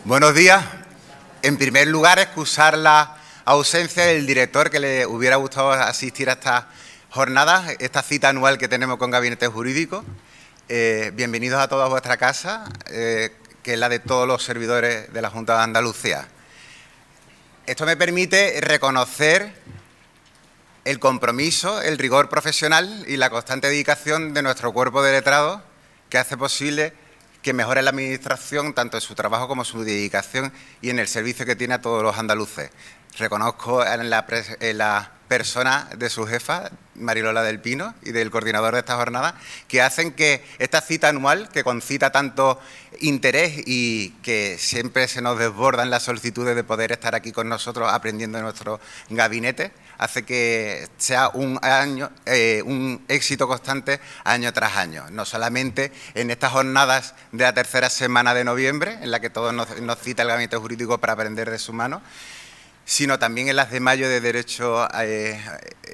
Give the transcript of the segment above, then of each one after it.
Buenos días. En primer lugar, excusar la ausencia del director, que le hubiera gustado asistir a esta jornada, esta cita anual que tenemos con Gabinete Jurídico. Bienvenidos a toda vuestra casa, que es la de todos los servidores de la Junta de Andalucía. Esto me permite reconocer el compromiso, el rigor profesional y la constante dedicación de nuestro cuerpo de letrados, que hace posible que mejore la Administración, tanto en su trabajo como en su dedicación y en el servicio que tiene a todos los andaluces. Reconozco en la persona de su jefa, Marilola del Pino, y del coordinador de esta jornada, que hacen que esta cita anual, que concita tanto interés y que siempre se nos desbordan las solicitudes de poder estar aquí con nosotros aprendiendo en nuestro gabinete, hace que sea un éxito constante año tras año. No solamente en estas jornadas de la tercera semana de noviembre, en la que todos nos cita el Gabinete Jurídico para aprender de su mano, sino también en las de mayo de Derecho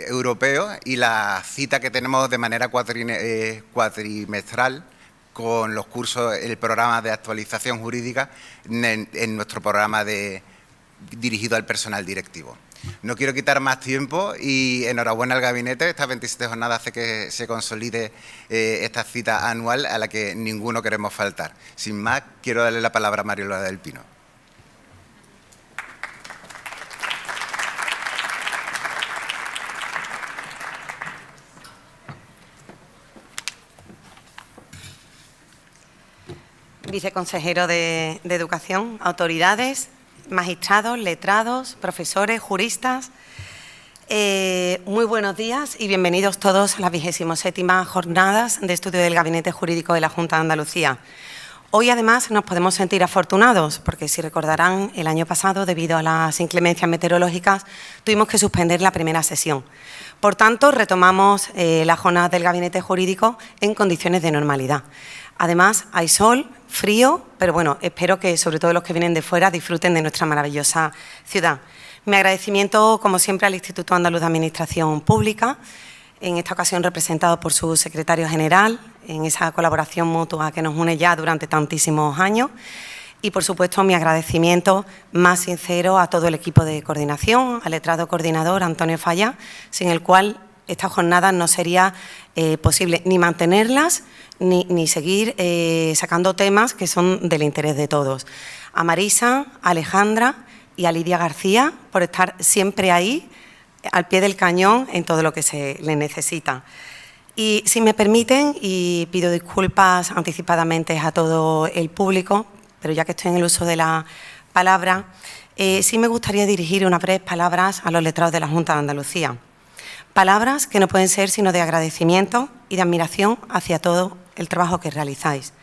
Europeo y la cita que tenemos de manera cuatrimestral con los cursos, el programa de actualización jurídica en nuestro programa dirigido al personal directivo. No quiero quitar más tiempo y enhorabuena al Gabinete. Estas 27 jornadas hace que se consolide esta cita anual a la que ninguno queremos faltar. Sin más, quiero darle la palabra a Marilola del Pino. Viceconsejero de Educación, autoridades, magistrados, letrados, profesores, juristas. Muy buenos días y bienvenidos todos a las 27ª jornadas de estudio del Gabinete Jurídico de la Junta de Andalucía. Hoy, además, nos podemos sentir afortunados porque, si recordarán, el año pasado, debido a las inclemencias meteorológicas, tuvimos que suspender la primera sesión. Por tanto, retomamos las jornadas del Gabinete Jurídico en condiciones de normalidad. Además, hay sol, frío, pero bueno, espero que sobre todo los que vienen de fuera disfruten de nuestra maravillosa ciudad. Mi agradecimiento, como siempre, al Instituto Andaluz de Administración Pública, en esta ocasión representado por su secretario general, en esa colaboración mutua que nos une ya durante tantísimos años. Y, por supuesto, mi agradecimiento más sincero a todo el equipo de coordinación, al letrado coordinador Antonio Falla, sin el cual esta jornada no sería posible ni mantenerlas ni seguir sacando temas que son del interés de todos. A Marisa, a Alejandra y a Lidia García por estar siempre ahí, al pie del cañón, en todo lo que se les necesita. Y si me permiten, y pido disculpas anticipadamente a todo el público, pero ya que estoy en el uso de la palabra, sí me gustaría dirigir unas breves palabras a los letrados de la Junta de Andalucía. Palabras que no pueden ser sino de agradecimiento y de admiración hacia todo el trabajo que realizáis.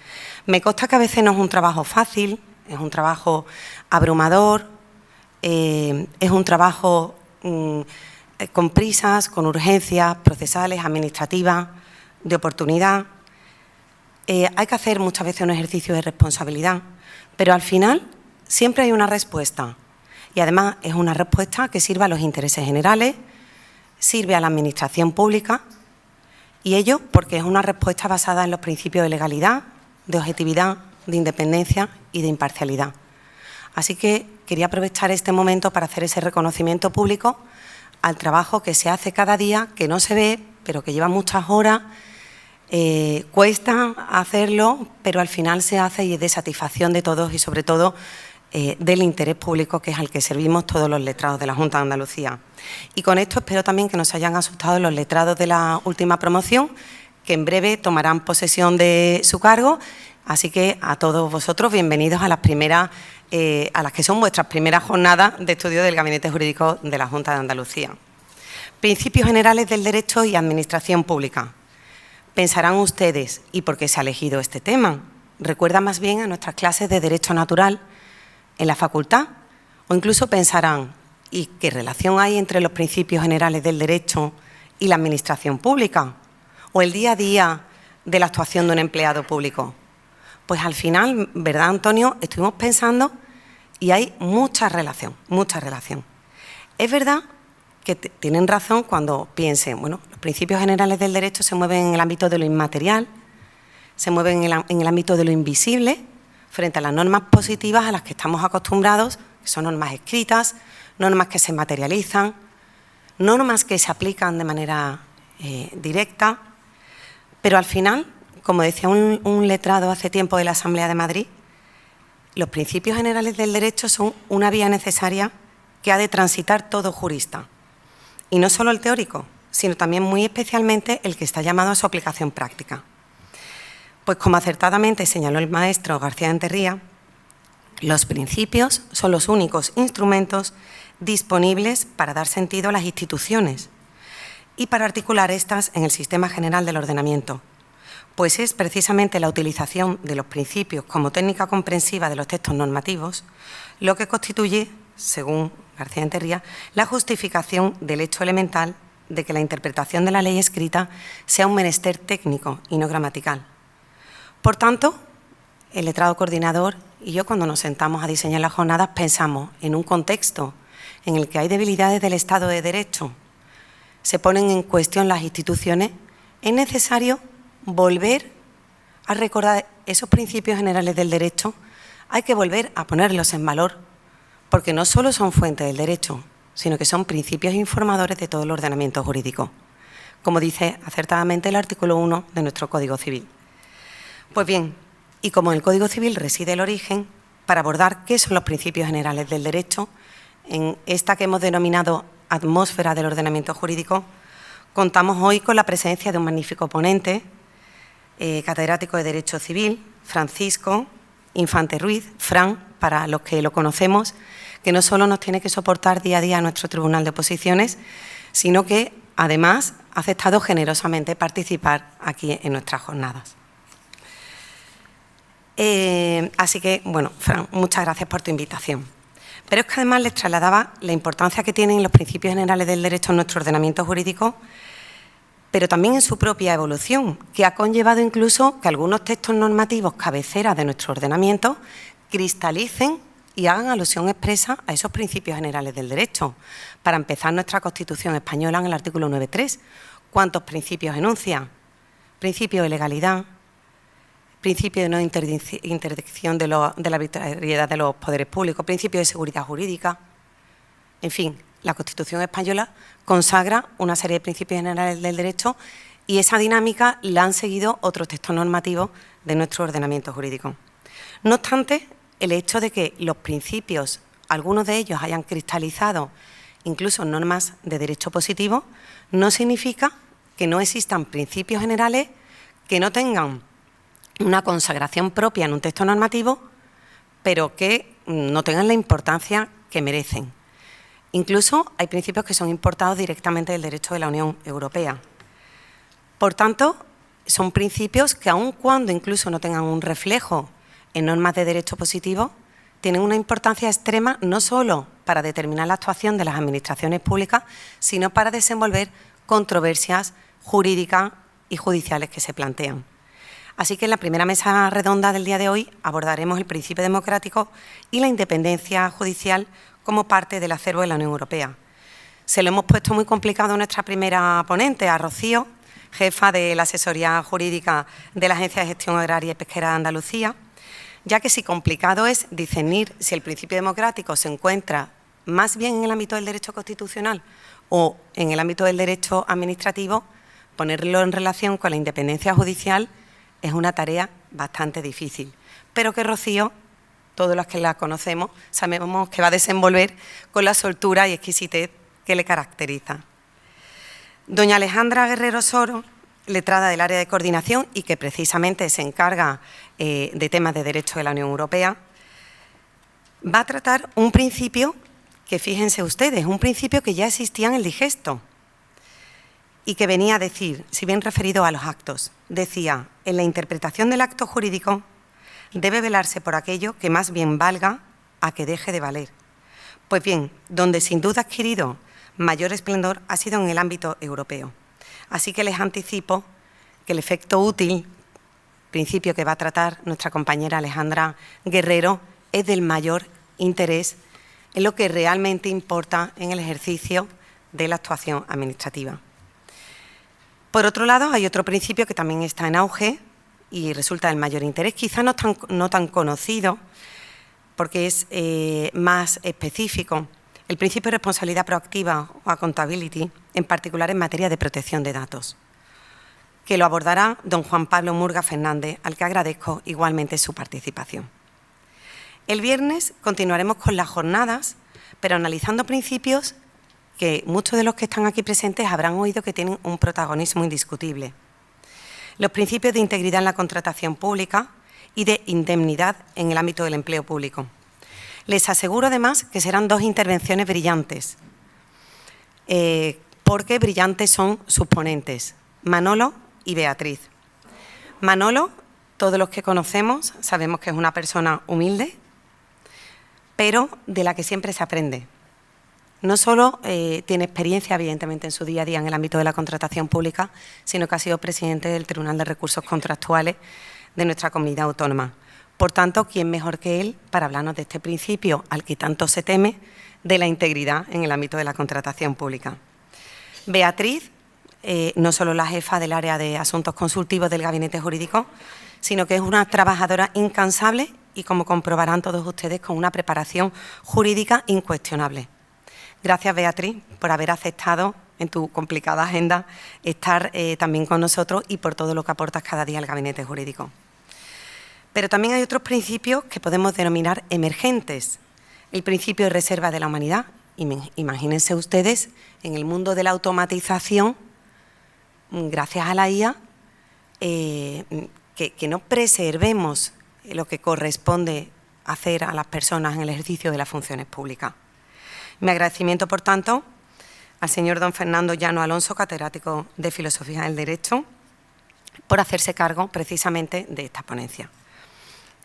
Me consta que a veces no es un trabajo fácil, es un trabajo abrumador, es un trabajo con prisas, con urgencias procesales, administrativas, de oportunidad. Hay que hacer muchas veces un ejercicio de responsabilidad, pero al final siempre hay una respuesta. Y además es una respuesta que sirve a los intereses generales, sirve a la Administración pública, y ello porque es una respuesta basada en los principios de legalidad, de objetividad, de independencia y de imparcialidad. Así que quería aprovechar este momento para hacer ese reconocimiento público al trabajo que se hace cada día, que no se ve, pero que lleva muchas horas, cuesta hacerlo, pero al final se hace y es de satisfacción de todos y, sobre todo, del interés público, que es al que servimos todos los letrados de la Junta de Andalucía. Y con esto espero también que no se hayan asustado los letrados de la última promoción, que en breve tomarán posesión de su cargo. Así que a todos vosotros, bienvenidos a las primeras, a las que son vuestras primeras jornadas de estudio del Gabinete Jurídico de la Junta de Andalucía. Principios generales del derecho y administración pública. Pensarán ustedes, ¿y por qué se ha elegido este tema? Recuerda más bien a nuestras clases de Derecho Natural en la facultad, o incluso pensarán, ¿y qué relación hay entre los principios generales del derecho y la administración pública? ¿O el día a día de la actuación de un empleado público? Pues al final, ¿verdad, Antonio? Estuvimos pensando y hay mucha relación, mucha relación. Es verdad que tienen razón cuando piensen, bueno, los principios generales del derecho se mueven en el ámbito de lo inmaterial, se mueven en el ámbito de lo invisible, frente a las normas positivas a las que estamos acostumbrados, que son normas escritas, normas que se materializan, normas que se aplican de manera directa, pero al final, como decía un letrado hace tiempo de la Asamblea de Madrid, los principios generales del derecho son una vía necesaria que ha de transitar todo jurista, y no solo el teórico, sino también muy especialmente el que está llamado a su aplicación práctica. Pues como acertadamente señaló el maestro García Enterría, los principios son los únicos instrumentos disponibles para dar sentido a las instituciones y para articular estas en el sistema general del ordenamiento, pues es precisamente la utilización de los principios como técnica comprensiva de los textos normativos lo que constituye, según García Enterría, la justificación del hecho elemental de que la interpretación de la ley escrita sea un menester técnico y no gramatical. Por tanto, el letrado coordinador y yo, cuando nos sentamos a diseñar las jornadas, pensamos en un contexto en el que hay debilidades del Estado de Derecho, se ponen en cuestión las instituciones, es necesario volver a recordar esos principios generales del derecho, hay que volver a ponerlos en valor, porque no solo son fuente del derecho, sino que son principios informadores de todo el ordenamiento jurídico, como dice acertadamente el artículo 1 de nuestro Código Civil. Pues bien, y como en el Código Civil reside el origen, para abordar qué son los principios generales del derecho, en esta que hemos denominado atmósfera del ordenamiento jurídico, contamos hoy con la presencia de un magnífico ponente, catedrático de Derecho Civil, Francisco Infante Ruiz, Fran, para los que lo conocemos, que no solo nos tiene que soportar día a día nuestro Tribunal de Oposiciones, sino que además ha aceptado generosamente participar aquí en nuestras jornadas. Así que, bueno, Fran, muchas gracias por tu invitación. Pero es que además les trasladaba la importancia que tienen los principios generales del derecho en nuestro ordenamiento jurídico, pero también en su propia evolución, que ha conllevado incluso que algunos textos normativos cabeceras de nuestro ordenamiento cristalicen y hagan alusión expresa a esos principios generales del derecho. Para empezar, nuestra Constitución española en el artículo 9.3, ¿cuántos principios enuncia? Principio de legalidad, principio de no interdicción de la arbitrariedad de los poderes públicos, principio de seguridad jurídica. En fin, la Constitución española consagra una serie de principios generales del derecho y esa dinámica la han seguido otros textos normativos de nuestro ordenamiento jurídico. No obstante, el hecho de que los principios, algunos de ellos hayan cristalizado incluso en normas de derecho positivo, no significa que no existan principios generales que no tengan una consagración propia en un texto normativo, pero que no tengan la importancia que merecen. Incluso hay principios que son importados directamente del derecho de la Unión Europea. Por tanto, son principios que, aun cuando incluso no tengan un reflejo en normas de derecho positivo, tienen una importancia extrema no solo para determinar la actuación de las administraciones públicas, sino para desenvolver controversias jurídicas y judiciales que se plantean. Así que en la primera mesa redonda del día de hoy abordaremos el principio democrático y la independencia judicial como parte del acervo de la Unión Europea. Se lo hemos puesto muy complicado a nuestra primera ponente, a Rocío, jefa de la asesoría jurídica de la Agencia de Gestión Agraria y Pesquera de Andalucía, ya que si complicado es discernir si el principio democrático se encuentra más bien en el ámbito del derecho constitucional o en el ámbito del derecho administrativo, ponerlo en relación con la independencia judicial es una tarea bastante difícil, pero que Rocío, todos los que la conocemos, sabemos que va a desenvolver con la soltura y exquisitez que le caracteriza. Doña Alejandra Guerrero Soro, letrada del área de coordinación y que precisamente se encarga de temas de derecho de la Unión Europea, va a tratar un principio que, fíjense ustedes, un principio que ya existía en el digesto y que venía a decir, si bien referido a los actos, decía, en la interpretación del acto jurídico debe velarse por aquello que más bien valga a que deje de valer. Pues bien, donde sin duda ha adquirido mayor esplendor ha sido en el ámbito europeo. Así que les anticipo que el efecto útil, principio que va a tratar nuestra compañera Alejandra Guerrero, es del mayor interés en lo que realmente importa en el ejercicio de la actuación administrativa. Por otro lado, hay otro principio que también está en auge y resulta del mayor interés, quizá no tan conocido, porque es más específico, el principio de responsabilidad proactiva o accountability, en particular en materia de protección de datos, que lo abordará don Juan Pablo Murga Fernández, al que agradezco igualmente su participación. El viernes continuaremos con las jornadas, pero analizando principios que muchos de los que están aquí presentes habrán oído que tienen un protagonismo indiscutible. Los principios de integridad en la contratación pública y de indemnidad en el ámbito del empleo público. Les aseguro además que serán 2 intervenciones brillantes, porque brillantes son sus ponentes, Manolo y Beatriz. Manolo, todos los que conocemos, sabemos que es una persona humilde, pero de la que siempre se aprende. No solo tiene experiencia, evidentemente, en su día a día en el ámbito de la contratación pública, sino que ha sido presidente del Tribunal de Recursos Contractuales de nuestra comunidad autónoma. Por tanto, ¿quién mejor que él para hablarnos de este principio al que tanto se teme de la integridad en el ámbito de la contratación pública? Beatriz, no solo la jefa del área de asuntos consultivos del Gabinete Jurídico, sino que es una trabajadora incansable y, como comprobarán todos ustedes, con una preparación jurídica incuestionable. Gracias, Beatriz, por haber aceptado en tu complicada agenda estar también con nosotros y por todo lo que aportas cada día al Gabinete Jurídico. Pero también hay otros principios que podemos denominar emergentes. El principio de reserva de la humanidad. Imagínense ustedes, en el mundo de la automatización, gracias a la IA, que no preservemos lo que corresponde hacer a las personas en el ejercicio de las funciones públicas. Mi agradecimiento, por tanto, al señor don Fernando Llano Alonso, catedrático de Filosofía del Derecho, por hacerse cargo precisamente de esta ponencia.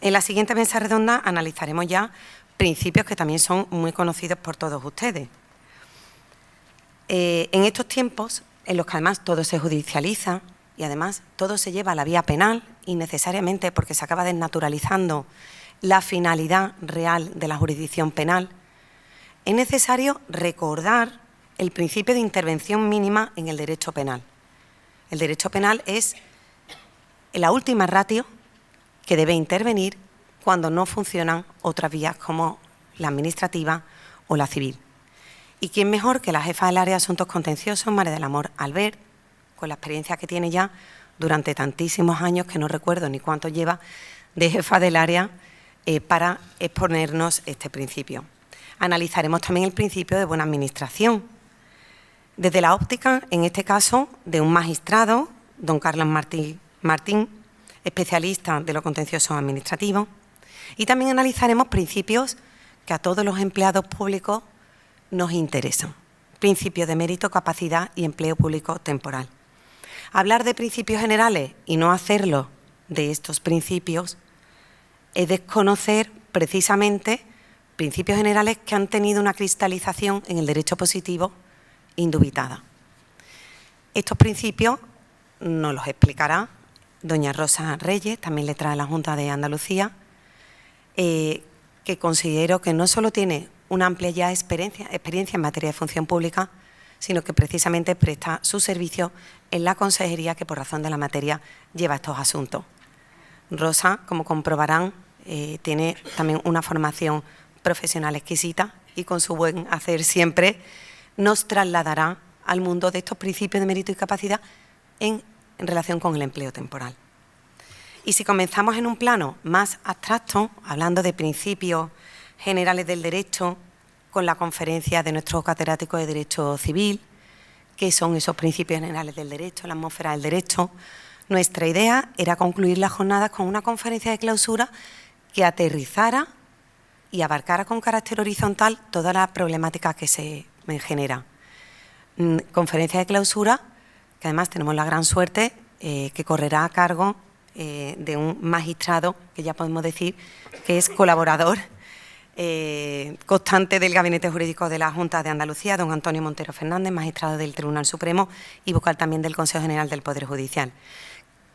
En la siguiente mesa redonda analizaremos ya principios que también son muy conocidos por todos ustedes. En estos tiempos, en los que además todo se judicializa y además todo se lleva a la vía penal, innecesariamente porque se acaba desnaturalizando la finalidad real de la jurisdicción penal, es necesario recordar el principio de intervención mínima en el derecho penal. El derecho penal es la última ratio que debe intervenir cuando no funcionan otras vías como la administrativa o la civil. ¿Y quién mejor que la jefa del área de asuntos contenciosos, María del Amor Albert, con la experiencia que tiene ya durante tantísimos años, que no recuerdo ni cuánto lleva, de jefa del área, para exponernos este principio. Analizaremos también el principio de buena administración, desde la óptica, en este caso, de un magistrado, don Carlos Martín, especialista de lo contencioso administrativo, y también analizaremos principios que a todos los empleados públicos nos interesan. Principios de mérito, capacidad y empleo público temporal. Hablar de principios generales y no hacerlo de estos principios es desconocer precisamente principios generales que han tenido una cristalización en el derecho positivo indubitada. Estos principios nos los explicará doña Rosa Reyes, también letrada de la Junta de Andalucía, que considero que no solo tiene una amplia ya experiencia en materia de función pública, sino que precisamente presta su servicio en la consejería que por razón de la materia lleva estos asuntos. Rosa, como comprobarán, tiene también una formación profesional exquisita y con su buen hacer siempre nos trasladará al mundo de estos principios de mérito y capacidad en relación con el empleo temporal. Y si comenzamos en un plano más abstracto, hablando de principios generales del derecho, con la conferencia de nuestro catedrático de Derecho Civil, que son esos principios generales del derecho, la atmósfera del derecho, nuestra idea era concluir las jornadas con una conferencia de clausura que aterrizara y abarcara con carácter horizontal toda la problemática que se genera. Conferencia de clausura, que además tenemos la gran suerte que correrá a cargo de un magistrado, que ya podemos decir que es colaborador constante del Gabinete Jurídico de la Junta de Andalucía, don Antonio Montero Fernández, magistrado del Tribunal Supremo y vocal también del Consejo General del Poder Judicial,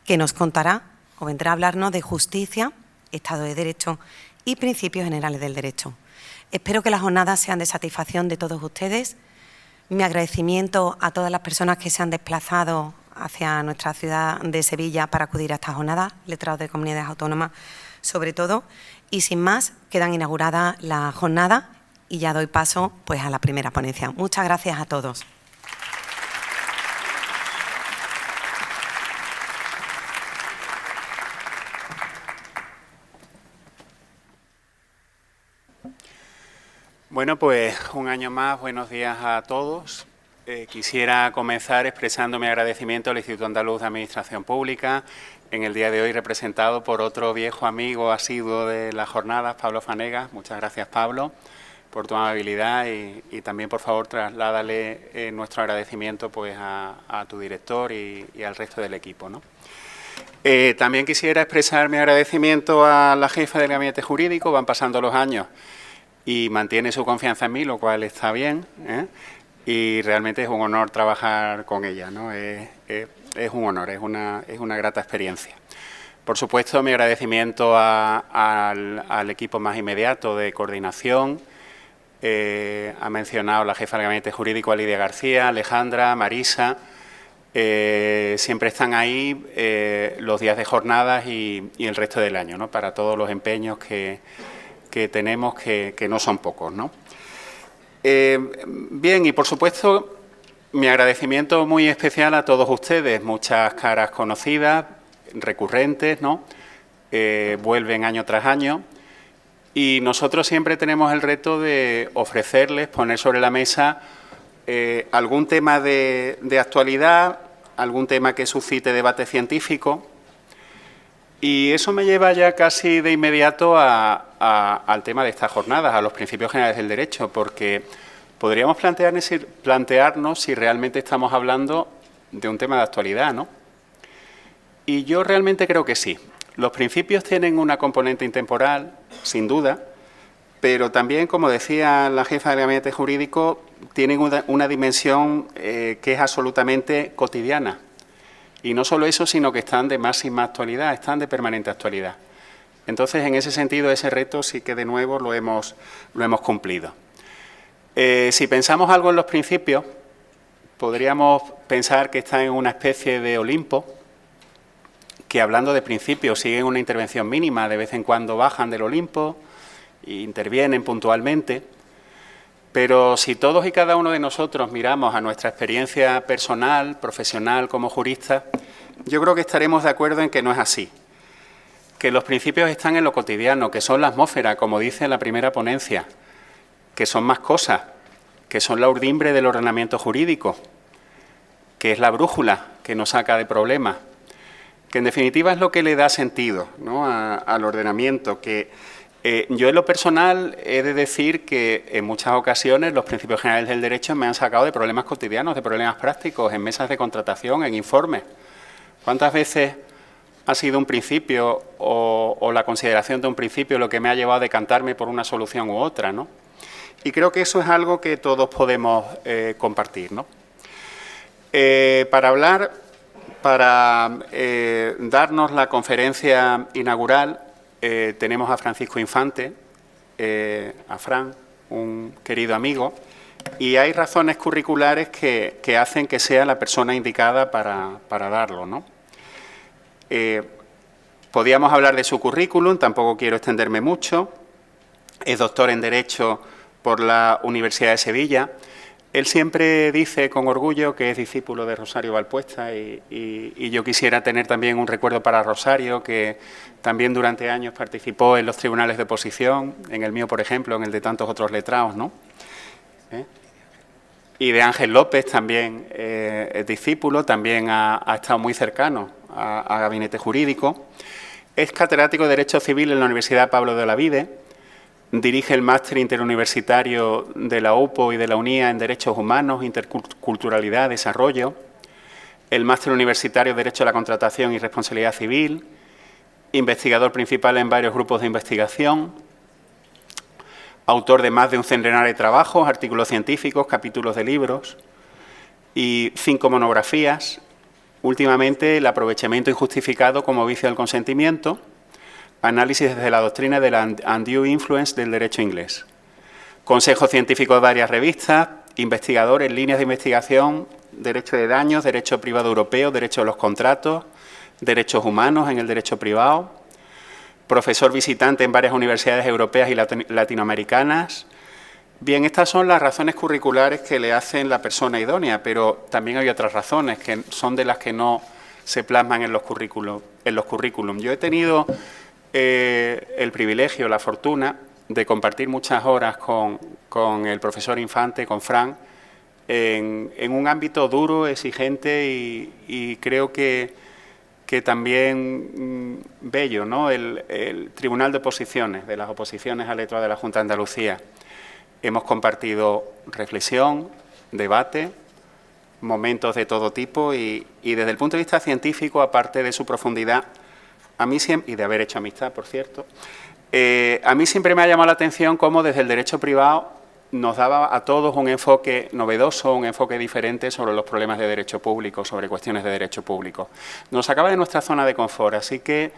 que nos contará o vendrá a hablarnos de justicia, Estado de Derecho y principios generales del derecho. Espero que las jornadas sean de satisfacción de todos ustedes. Mi agradecimiento a todas las personas que se han desplazado hacia nuestra ciudad de Sevilla para acudir a esta jornada, letrados de comunidades autónomas sobre todo. Y sin más, quedan inaugurada la jornada y ya doy paso pues, a la primera ponencia. Muchas gracias a todos. Bueno, pues un año más, buenos días a todos. Quisiera comenzar expresando mi agradecimiento al Instituto Andaluz de Administración Pública, en el día de hoy representado por otro viejo amigo asiduo de las jornadas, Pablo Fanegas. Muchas gracias, Pablo, por tu amabilidad y también, por favor, trasládale nuestro agradecimiento pues, a tu director y al resto del equipo, ¿no? También quisiera expresar mi agradecimiento a la jefa del Gabinete Jurídico. Van pasando los años y mantiene su confianza en mí, lo cual está bien, y realmente es un honor trabajar con ella, ¿no? Es un honor, es una grata experiencia. Por supuesto, mi agradecimiento al equipo más inmediato de coordinación. Ha mencionado la jefa del Gabinete Jurídico, a Lidia García, Alejandra, Marisa. Siempre están ahí los días de jornadas y el resto del año, ¿no? Para todos los empeños que tenemos, que no son pocos, ¿no? Bien, y por supuesto, mi agradecimiento muy especial a todos ustedes, muchas caras conocidas, recurrentes, ¿no? Vuelven año tras año y nosotros siempre tenemos el reto de ofrecerles, poner sobre la mesa algún tema de actualidad, algún tema que suscite debate científico. Y eso me lleva ya casi de inmediato al tema de estas jornadas, a los principios generales del derecho, porque podríamos plantearnos si realmente estamos hablando de un tema de actualidad, ¿no? Y yo realmente creo que sí. Los principios tienen una componente intemporal, sin duda, pero también, como decía la jefa del Gabinete Jurídico, tienen una dimensión que es absolutamente cotidiana. Y no solo eso, sino que están de máxima actualidad, están de permanente actualidad. Entonces, en ese sentido, ese reto sí que de nuevo lo hemos cumplido. Si pensamos algo en los principios, podríamos pensar que están en una especie de Olimpo, que hablando de principios siguen una intervención mínima, de vez en cuando bajan del Olimpo e intervienen puntualmente. Pero si todos y cada uno de nosotros miramos a nuestra experiencia personal, profesional, como juristas, yo creo que estaremos de acuerdo en que no es así. Que los principios están en lo cotidiano, que son la atmósfera, como dice la primera ponencia, que son más cosas, que son la urdimbre del ordenamiento jurídico, que es la brújula que nos saca de problemas, que en definitiva es lo que le da sentido, ¿no? al ordenamiento, que yo en lo personal he de decir que en muchas ocasiones los principios generales del derecho me han sacado de problemas cotidianos, de problemas prácticos, en mesas de contratación, en informes. ¿Cuántas veces ha sido un principio o la consideración de un principio lo que me ha llevado a decantarme por una solución u otra, ¿no? Y creo que eso es algo que todos podemos compartir, ¿no? Para darnos la conferencia inaugural, tenemos a Francisco Infante, a Fran, un querido amigo, y hay razones curriculares que hacen que sea la persona indicada para darlo, ¿no? Podíamos hablar de su currículum, tampoco quiero extenderme mucho. Es doctor en Derecho por la Universidad de Sevilla. Él siempre dice con orgullo que es discípulo de Rosario Valpuesta y yo quisiera tener también un recuerdo para Rosario, que también durante años participó en los tribunales de oposición, en el mío, por ejemplo, en el de tantos otros letrados, ¿no? Y de Ángel López también es discípulo, también ha estado muy cercano a Gabinete Jurídico. Es catedrático de Derecho Civil en la Universidad Pablo de Olavide. Dirige el máster interuniversitario de la UPO y de la UNIA en Derechos Humanos, Interculturalidad, Desarrollo, el máster universitario de Derecho a la Contratación y Responsabilidad Civil, investigador principal en varios grupos de investigación, autor de más de un centenar de trabajos, artículos científicos, capítulos de libros y 5 monografías. Últimamente, el aprovechamiento injustificado como vicio del consentimiento, análisis desde la doctrina de la undue influence del derecho inglés. Consejo científico de varias revistas, investigador en líneas de investigación derecho de daños, derecho privado europeo, derecho a los contratos, derechos humanos en el derecho privado, profesor visitante en varias universidades europeas y latinoamericanas. Bien, estas son las razones curriculares que le hacen la persona idónea, pero también hay otras razones que son de las que no se plasman en los currículum. Yo he tenido el privilegio, la fortuna de compartir muchas horas con el profesor Infante, con Fran, en un ámbito duro, exigente y creo que también bello, ¿no? El Tribunal de Oposiciones, de las oposiciones al letrado de la Junta de Andalucía. Hemos compartido reflexión, debate, momentos de todo tipo y desde el punto de vista científico, aparte de su profundidad, a mí siempre, y de haber hecho amistad, por cierto, a mí siempre me ha llamado la atención cómo desde el derecho privado nos daba a todos un enfoque novedoso, un enfoque diferente sobre los problemas de derecho público, sobre cuestiones de derecho público. Nos sacaba de nuestra zona de confort, así que,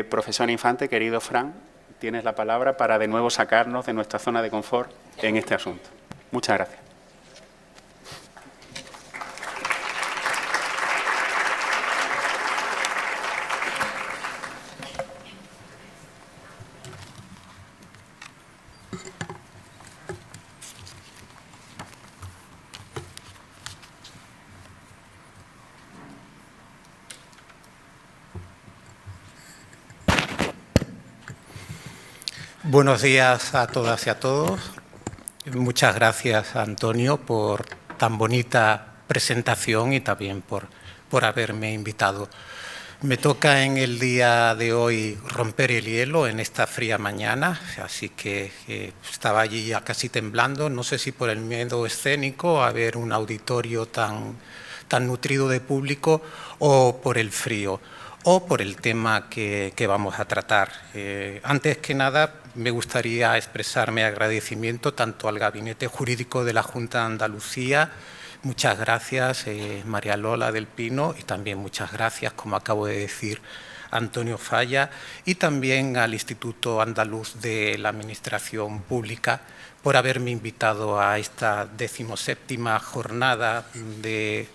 profesor Infante, querido Fran, tienes la palabra para de nuevo sacarnos de nuestra zona de confort en este asunto. Muchas gracias. Buenos días a todas y a todos. Muchas gracias, Antonio, por tan bonita presentación y también por haberme invitado. Me toca en el día de hoy romper el hielo en esta fría mañana, así que estaba allí ya casi temblando, no sé si por el miedo escénico a ver un auditorio tan nutrido de público o por el frío o por el tema que vamos a tratar. Antes que nada, me gustaría expresar mi agradecimiento tanto al Gabinete Jurídico de la Junta de Andalucía. Muchas gracias, María Lola del Pino, y también muchas gracias, como acabo de decir, Antonio Falla, y también al Instituto Andaluz de la Administración Pública por haberme invitado a esta 17ª jornada de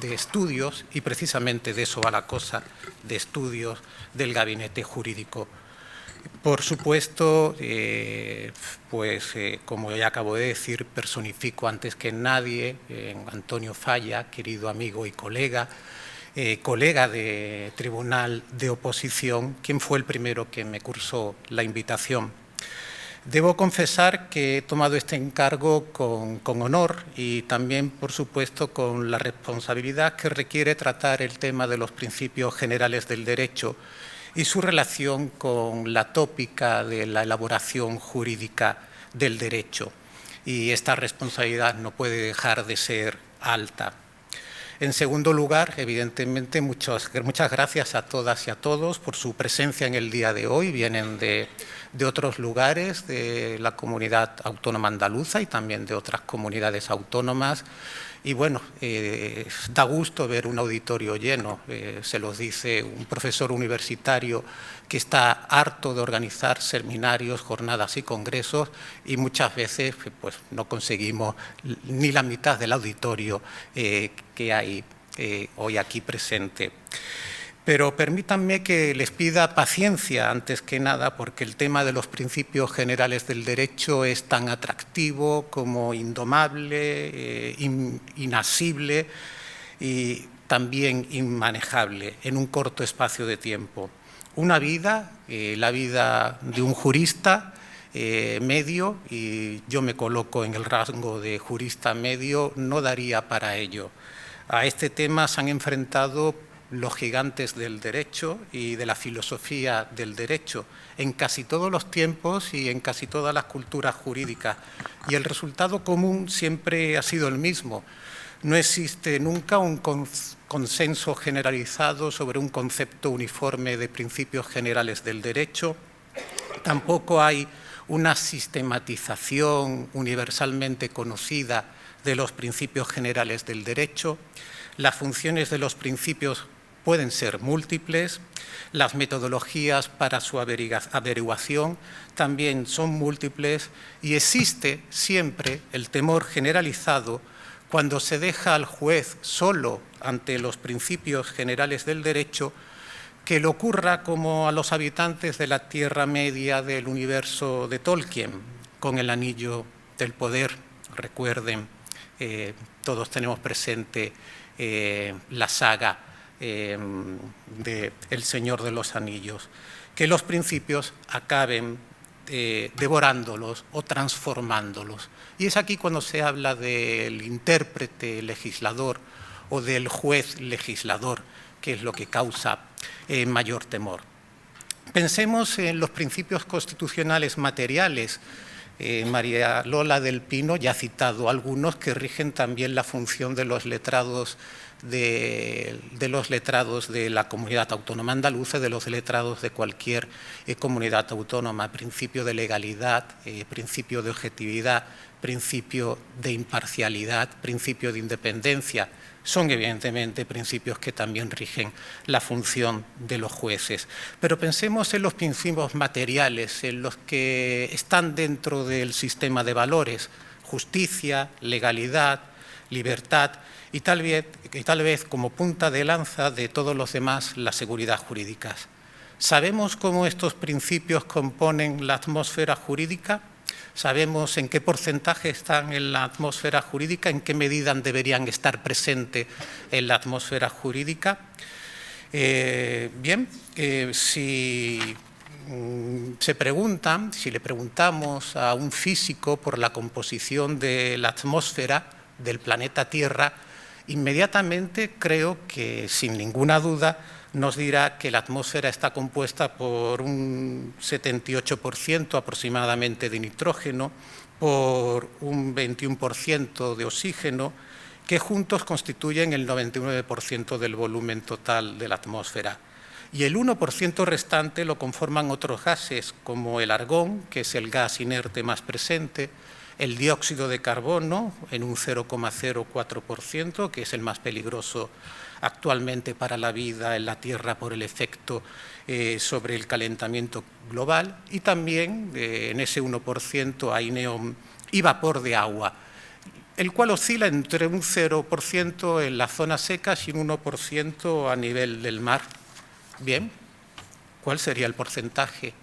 estudios, y precisamente de eso va la cosa, de estudios del Gabinete Jurídico. Por supuesto, como ya acabo de decir, personifico antes que nadie Antonio Falla, querido amigo y colega de Tribunal de Oposición, quien fue el primero que me cursó la invitación. Debo confesar que he tomado este encargo con honor y también, por supuesto, con la responsabilidad que requiere tratar el tema de los principios generales del derecho y su relación con la tópica de la elaboración jurídica del derecho. Y esta responsabilidad no puede dejar de ser alta. En segundo lugar, evidentemente, muchas gracias a todas y a todos por su presencia en el día de hoy. Vienen de otros lugares de la comunidad autónoma andaluza y también de otras comunidades autónomas. Y bueno, da gusto ver un auditorio lleno. Se los dice un profesor universitario que está harto de organizar seminarios, jornadas y congresos, y muchas veces pues, no conseguimos ni la mitad del auditorio que hay hoy aquí presente. Pero permítanme que les pida paciencia antes que nada, porque el tema de los principios generales del derecho es tan atractivo como indomable, inasible y también inmanejable en un corto espacio de tiempo. Una vida, la vida de un jurista medio, y yo me coloco en el rango de jurista medio, no daría para ello. A este tema se han enfrentado los gigantes del derecho y de la filosofía del derecho en casi todos los tiempos y en casi todas las culturas jurídicas. Y el resultado común siempre ha sido el mismo. No existe nunca un consenso generalizado sobre un concepto uniforme de principios generales del derecho. Tampoco hay una sistematización universalmente conocida de los principios generales del derecho. Las funciones de los principios pueden ser múltiples, las metodologías para su averiguación también son múltiples y existe siempre el temor generalizado cuando se deja al juez solo ante los principios generales del derecho, que le ocurra como a los habitantes de la Tierra Media del universo de Tolkien, con el Anillo del Poder. Recuerden, todos tenemos presente la saga de El Señor de los Anillos, que los principios acaben devorándolos o transformándolos. Y es aquí cuando se habla del intérprete legislador o del juez legislador, que es lo que causa mayor temor. Pensemos en los principios constitucionales materiales. María Lola del Pino ya ha citado algunos que rigen también la función de los letrados de la comunidad autónoma andaluza, de los letrados de cualquier comunidad autónoma: principio de legalidad, principio de objetividad, principio de imparcialidad, principio de independencia. Son evidentemente principios que también rigen la función de los jueces. Pero pensemos en los principios materiales, en los que están dentro del sistema de valores: justicia, legalidad, libertad y tal vez como punta de lanza de todos los demás, la seguridad jurídica. ¿Sabemos cómo estos principios componen la atmósfera jurídica? ¿Sabemos en qué porcentaje están en la atmósfera jurídica? ¿En qué medida deberían estar presentes en la atmósfera jurídica? Si le preguntamos a un físico por la composición de la atmósfera del planeta Tierra, inmediatamente creo que, sin ninguna duda, nos dirá que la atmósfera está compuesta por un 78% aproximadamente de nitrógeno, por un 21% de oxígeno, que juntos constituyen el 99% del volumen total de la atmósfera. Y el 1% restante lo conforman otros gases, como el argón, que es el gas inerte más presente, el dióxido de carbono en un 0,04%, que es el más peligroso actualmente para la vida en la Tierra por el efecto sobre el calentamiento global, y también en ese 1% hay neón y vapor de agua, el cual oscila entre un 0% en las zonas secas y un 1% a nivel del mar. Bien, ¿cuál sería el porcentaje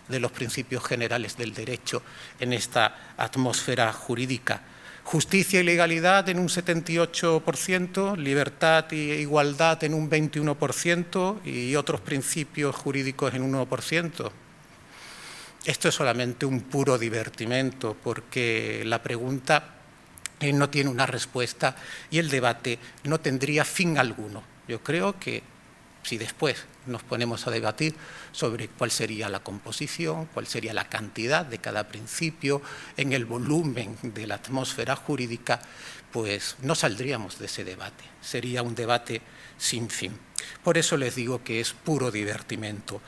de los principios generales del derecho en esta atmósfera jurídica? Justicia y legalidad en un 78%, libertad e igualdad en un 21% y otros principios jurídicos en un 1%. Esto es solamente un puro divertimento, porque la pregunta no tiene una respuesta y el debate no tendría fin alguno. Yo creo que si después nos ponemos a debatir sobre cuál sería la composición, cuál sería la cantidad de cada principio en el volumen de la atmósfera jurídica, pues no saldríamos de ese debate. Sería un debate sin fin. Por eso les digo que es puro divertimento.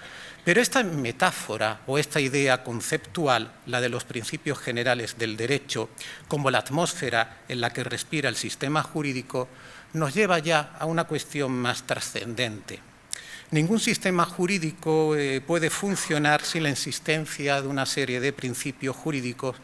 Pero esta metáfora o esta idea conceptual, la de los principios generales del derecho, como la atmósfera en la que respira el sistema jurídico, nos lleva ya a una cuestión más trascendente. Ningún sistema jurídico puede funcionar sin la existencia de una serie de principios jurídicos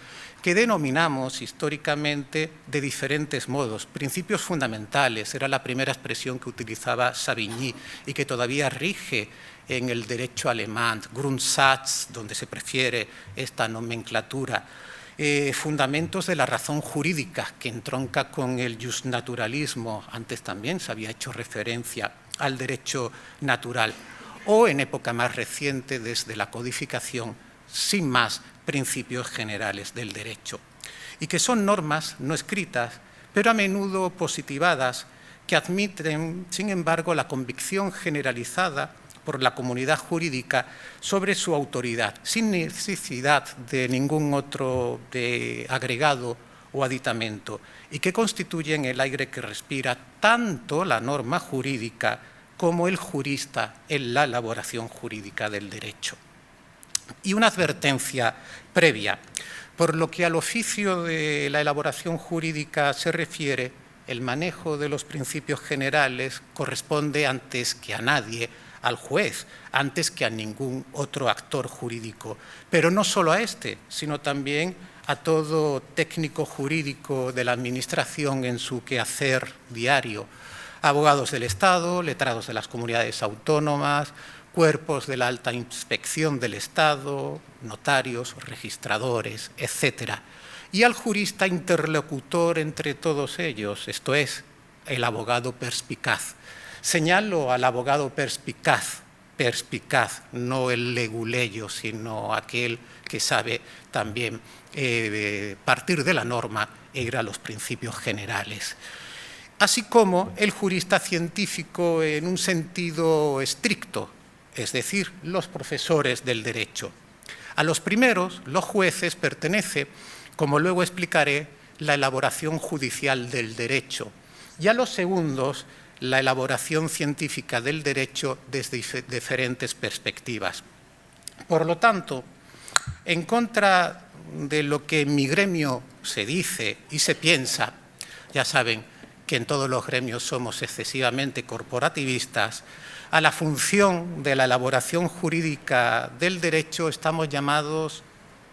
que denominamos históricamente de diferentes modos. Principios fundamentales, era la primera expresión que utilizaba Savigny y que todavía rige en el derecho alemán, Grundsatz, donde se prefiere esta nomenclatura. Fundamentos de la razón jurídica, que entronca con el justnaturalismo. Antes también se había hecho referencia al derecho natural. O en época más reciente, desde la codificación, sin más, principios generales del derecho. Y que son normas no escritas, pero a menudo positivadas, que admiten, sin embargo, la convicción generalizada por la comunidad jurídica sobre su autoridad, sin necesidad de ningún otro agregado o aditamento, y que constituyen el aire que respira tanto la norma jurídica como el jurista en la elaboración jurídica del derecho. Y una advertencia previa: por lo que al oficio de la elaboración jurídica se refiere, el manejo de los principios generales corresponde antes que a nadie al juez, antes que a ningún otro actor jurídico, pero no solo a este, sino también a todo técnico jurídico de la Administración en su quehacer diario, abogados del Estado, letrados de las comunidades autónomas, cuerpos de la alta inspección del Estado, notarios, registradores, etc. Y al jurista interlocutor entre todos ellos, esto es, el abogado perspicaz. Señalo al abogado perspicaz, no el leguleyo, sino aquel que sabe también partir de la norma e ir a los principios generales. Así como el jurista científico en un sentido estricto, es decir, los profesores del derecho. A los primeros, los jueces, pertenece, como luego explicaré, la elaboración judicial del derecho, y a los segundos, la elaboración científica del derecho desde diferentes perspectivas. Por lo tanto, en contra de lo que en mi gremio se dice y se piensa, ya saben que en todos los gremios somos excesivamente corporativistas, a la función de la elaboración jurídica del derecho estamos llamados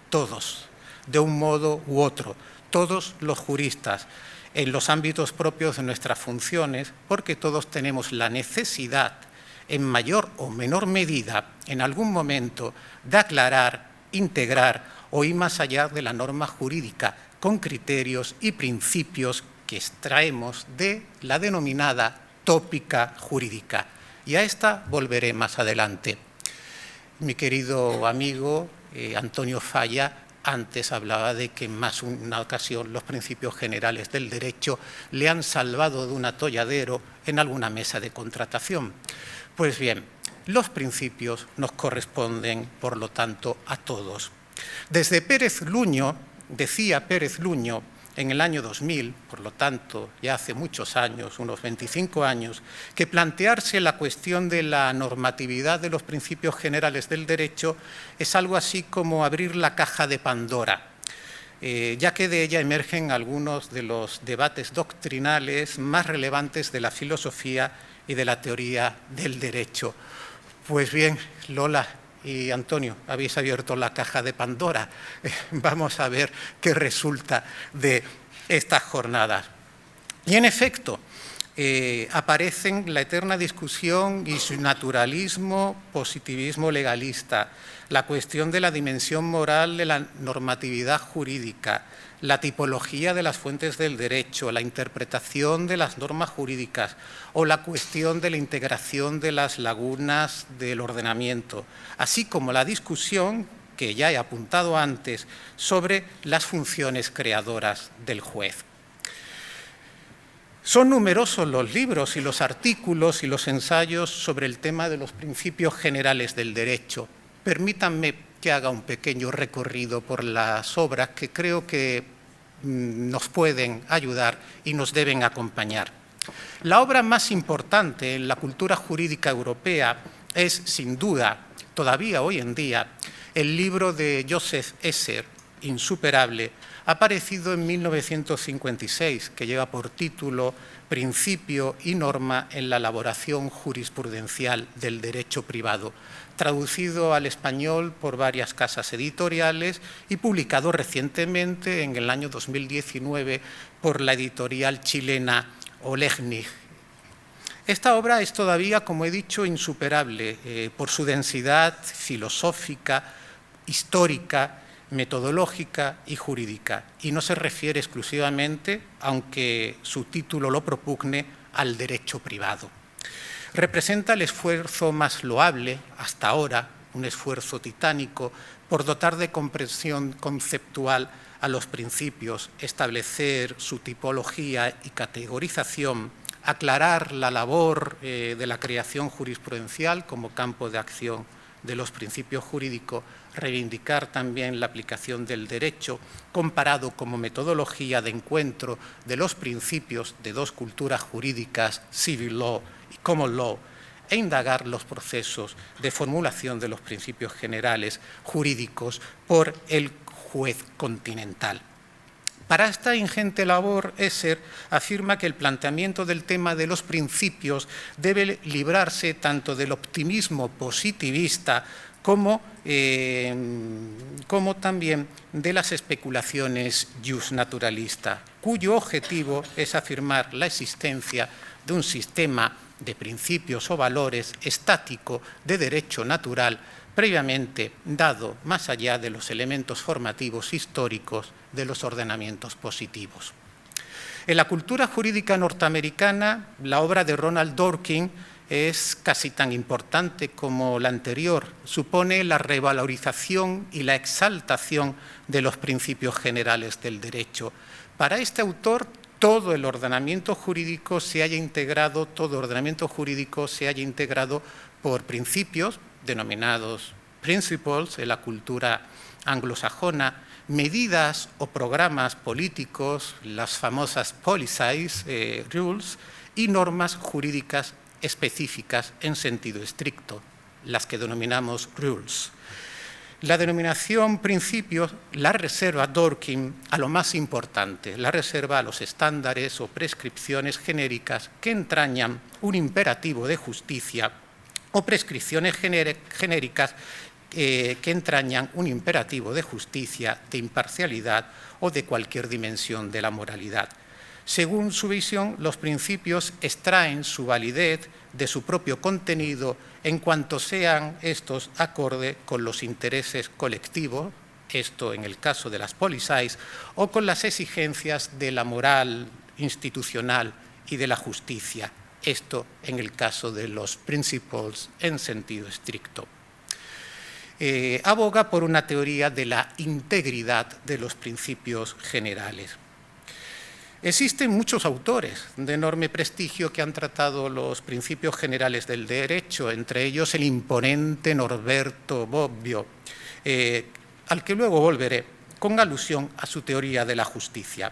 todos, de un modo u otro, todos los juristas, en los ámbitos propios de nuestras funciones, porque todos tenemos la necesidad, en mayor o menor medida, en algún momento, de aclarar, integrar o ir más allá de la norma jurídica, con criterios y principios que extraemos de la denominada tópica jurídica. Y a esta volveré más adelante. Mi querido amigo Antonio Falla antes hablaba de que en más una ocasión los principios generales del derecho le han salvado de un atolladero en alguna mesa de contratación. Pues bien, los principios nos corresponden, por lo tanto, a todos. Desde Pérez Luño, decía Pérez Luño, en el año 2000, por lo tanto, ya hace muchos años, unos 25 años, que plantearse la cuestión de la normatividad de los principios generales del derecho es algo así como abrir la caja de Pandora, ya que de ella emergen algunos de los debates doctrinales más relevantes de la filosofía y de la teoría del derecho. Pues bien, Lola y Antonio, habéis abierto la caja de Pandora. Vamos a ver qué resulta de estas jornadas. Y en efecto, aparecen la eterna discusión y su naturalismo, positivismo legalista, la cuestión de la dimensión moral de la normatividad jurídica, la tipología de las fuentes del derecho, la interpretación de las normas jurídicas o la cuestión de la integración de las lagunas del ordenamiento, así como la discusión, que ya he apuntado antes, sobre las funciones creadoras del juez. Son numerosos los libros y los artículos y los ensayos sobre el tema de los principios generales del derecho. Permítanme que haga un pequeño recorrido por las obras que creo que nos pueden ayudar y nos deben acompañar. La obra más importante en la cultura jurídica europea es, sin duda, todavía hoy en día, el libro de Joseph Esser, Insuperable, aparecido en 1956, que lleva por título Principio y norma en la elaboración jurisprudencial del derecho privado, traducido al español por varias casas editoriales y publicado recientemente en el año 2019 por la editorial chilena Olegnik. Esta obra es todavía, como he dicho, insuperable por su densidad filosófica, histórica, metodológica y jurídica, y no se refiere exclusivamente, aunque su título lo propugne, al derecho privado. Representa el esfuerzo más loable, hasta ahora, un esfuerzo titánico, por dotar de comprensión conceptual a los principios, establecer su tipología y categorización, aclarar la labor de la creación jurisprudencial como campo de acción de los principios jurídicos, reivindicar también la aplicación del derecho comparado como metodología de encuentro de los principios de dos culturas jurídicas, civil law y common law, e indagar los procesos de formulación de los principios generales jurídicos por el juez continental. Para esta ingente labor, Esser afirma que el planteamiento del tema de los principios debe librarse tanto del optimismo positivista como también de las especulaciones justnaturalistas, cuyo objetivo es afirmar la existencia de un sistema de principios o valores estático de derecho natural previamente dado más allá de los elementos formativos históricos de los ordenamientos positivos. En la cultura jurídica norteamericana, la obra de Ronald Dworkin es casi tan importante como la anterior. Supone la revalorización y la exaltación de los principios generales del derecho. Para este autor, todo ordenamiento jurídico se haya integrado por principios denominados principles en la cultura anglosajona, medidas o programas políticos, las famosas policies, rules, y normas jurídicas específicas en sentido estricto, las que denominamos rules. La denominación principios la reserva Dworkin a lo más importante, la reserva a los estándares o prescripciones genéricas que entrañan un imperativo de justicia o prescripciones genéricas que entrañan un imperativo de justicia, de imparcialidad o de cualquier dimensión de la moralidad. Según su visión, los principios extraen su validez de su propio contenido en cuanto sean estos acorde con los intereses colectivos, esto en el caso de las policies, o con las exigencias de la moral institucional y de la justicia, esto en el caso de los principles en sentido estricto. Aboga por una teoría de la integridad de los principios generales. Existen muchos autores de enorme prestigio que han tratado los principios generales del derecho, entre ellos el imponente Norberto Bobbio, al que luego volveré, con alusión a su teoría de la justicia.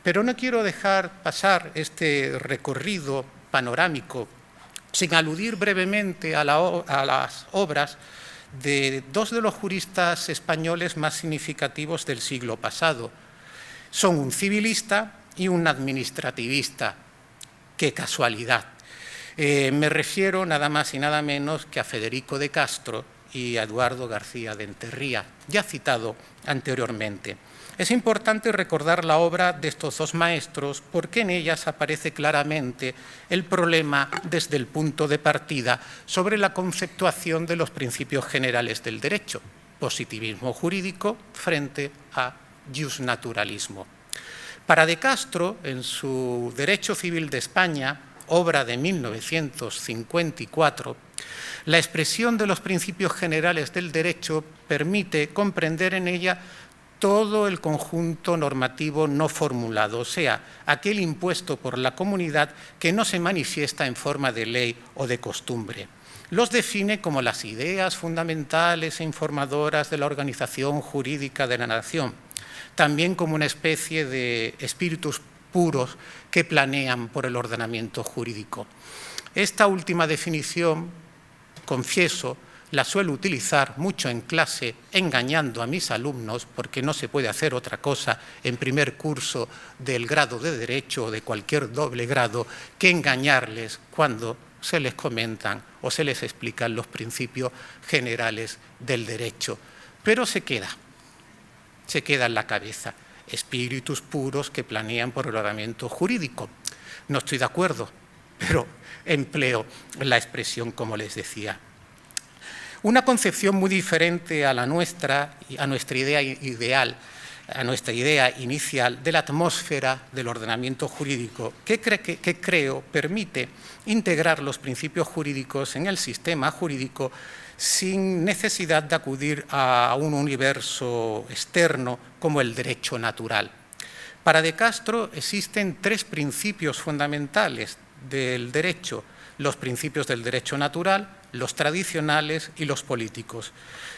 Pero no quiero dejar pasar este recorrido panorámico sin aludir brevemente a las obras de dos de los juristas españoles más significativos del siglo pasado. Son un civilista y un administrativista. ¡Qué casualidad! Me refiero nada más y nada menos que a Federico de Castro y a Eduardo García de Enterría, ya citado anteriormente. Es importante recordar la obra de estos dos maestros porque en ellas aparece claramente el problema desde el punto de partida sobre la conceptuación de los principios generales del derecho, positivismo jurídico frente a justnaturalismo. Para de Castro, en su Derecho Civil de España, obra de 1954, la expresión de los principios generales del derecho permite comprender en ella todo el conjunto normativo no formulado, o sea, aquel impuesto por la comunidad que no se manifiesta en forma de ley o de costumbre. Los define como las ideas fundamentales e informadoras de la organización jurídica de la nación, también como una especie de espíritus puros que planean por el ordenamiento jurídico. Esta última definición, confieso, la suelo utilizar mucho en clase, engañando a mis alumnos, porque no se puede hacer otra cosa en primer curso del grado de Derecho o de cualquier doble grado que engañarles cuando se les comentan o se les explican los principios generales del derecho. Pero se queda en la cabeza, espíritus puros que planean por el ordenamiento jurídico. No estoy de acuerdo, pero empleo la expresión como les decía. Una concepción muy diferente a la nuestra, a nuestra idea ideal, a nuestra idea inicial de la atmósfera del ordenamiento jurídico, que creo permite integrar los principios jurídicos en el sistema jurídico sin necesidad de acudir a un universo externo como el derecho natural. Para de Castro existen tres principios fundamentales del derecho: los principios del derecho natural, los tradicionales y los políticos.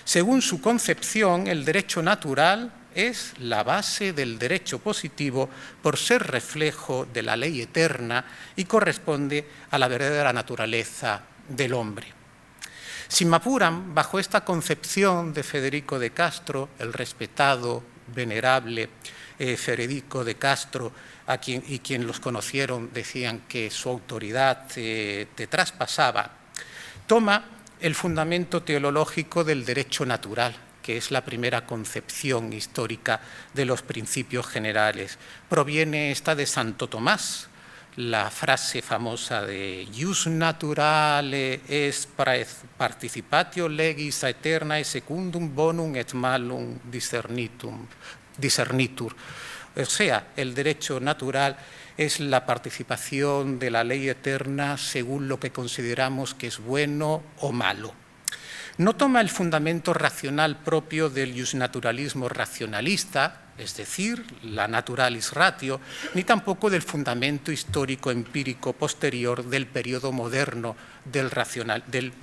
Según su concepción, el derecho natural es la base del derecho positivo por ser reflejo de la ley eterna y corresponde a la verdadera naturaleza del hombre. Si me apuran, bajo esta concepción de Federico de Castro, el respetado, venerable Federico de Castro, quien los conocieron decían que su autoridad te traspasaba, toma el fundamento teleológico del derecho natural, que es la primera concepción histórica de los principios generales. Proviene esta de Santo Tomás, la frase famosa de «Jus naturale est participatio legis aeternae secundum bonum et malum discernitur». O sea, el derecho natural es la participación de la ley eterna según lo que consideramos que es bueno o malo. No toma el fundamento racional propio del justnaturalismo racionalista, es decir, la naturalis ratio, ni tampoco del fundamento histórico empírico posterior del periodo moderno del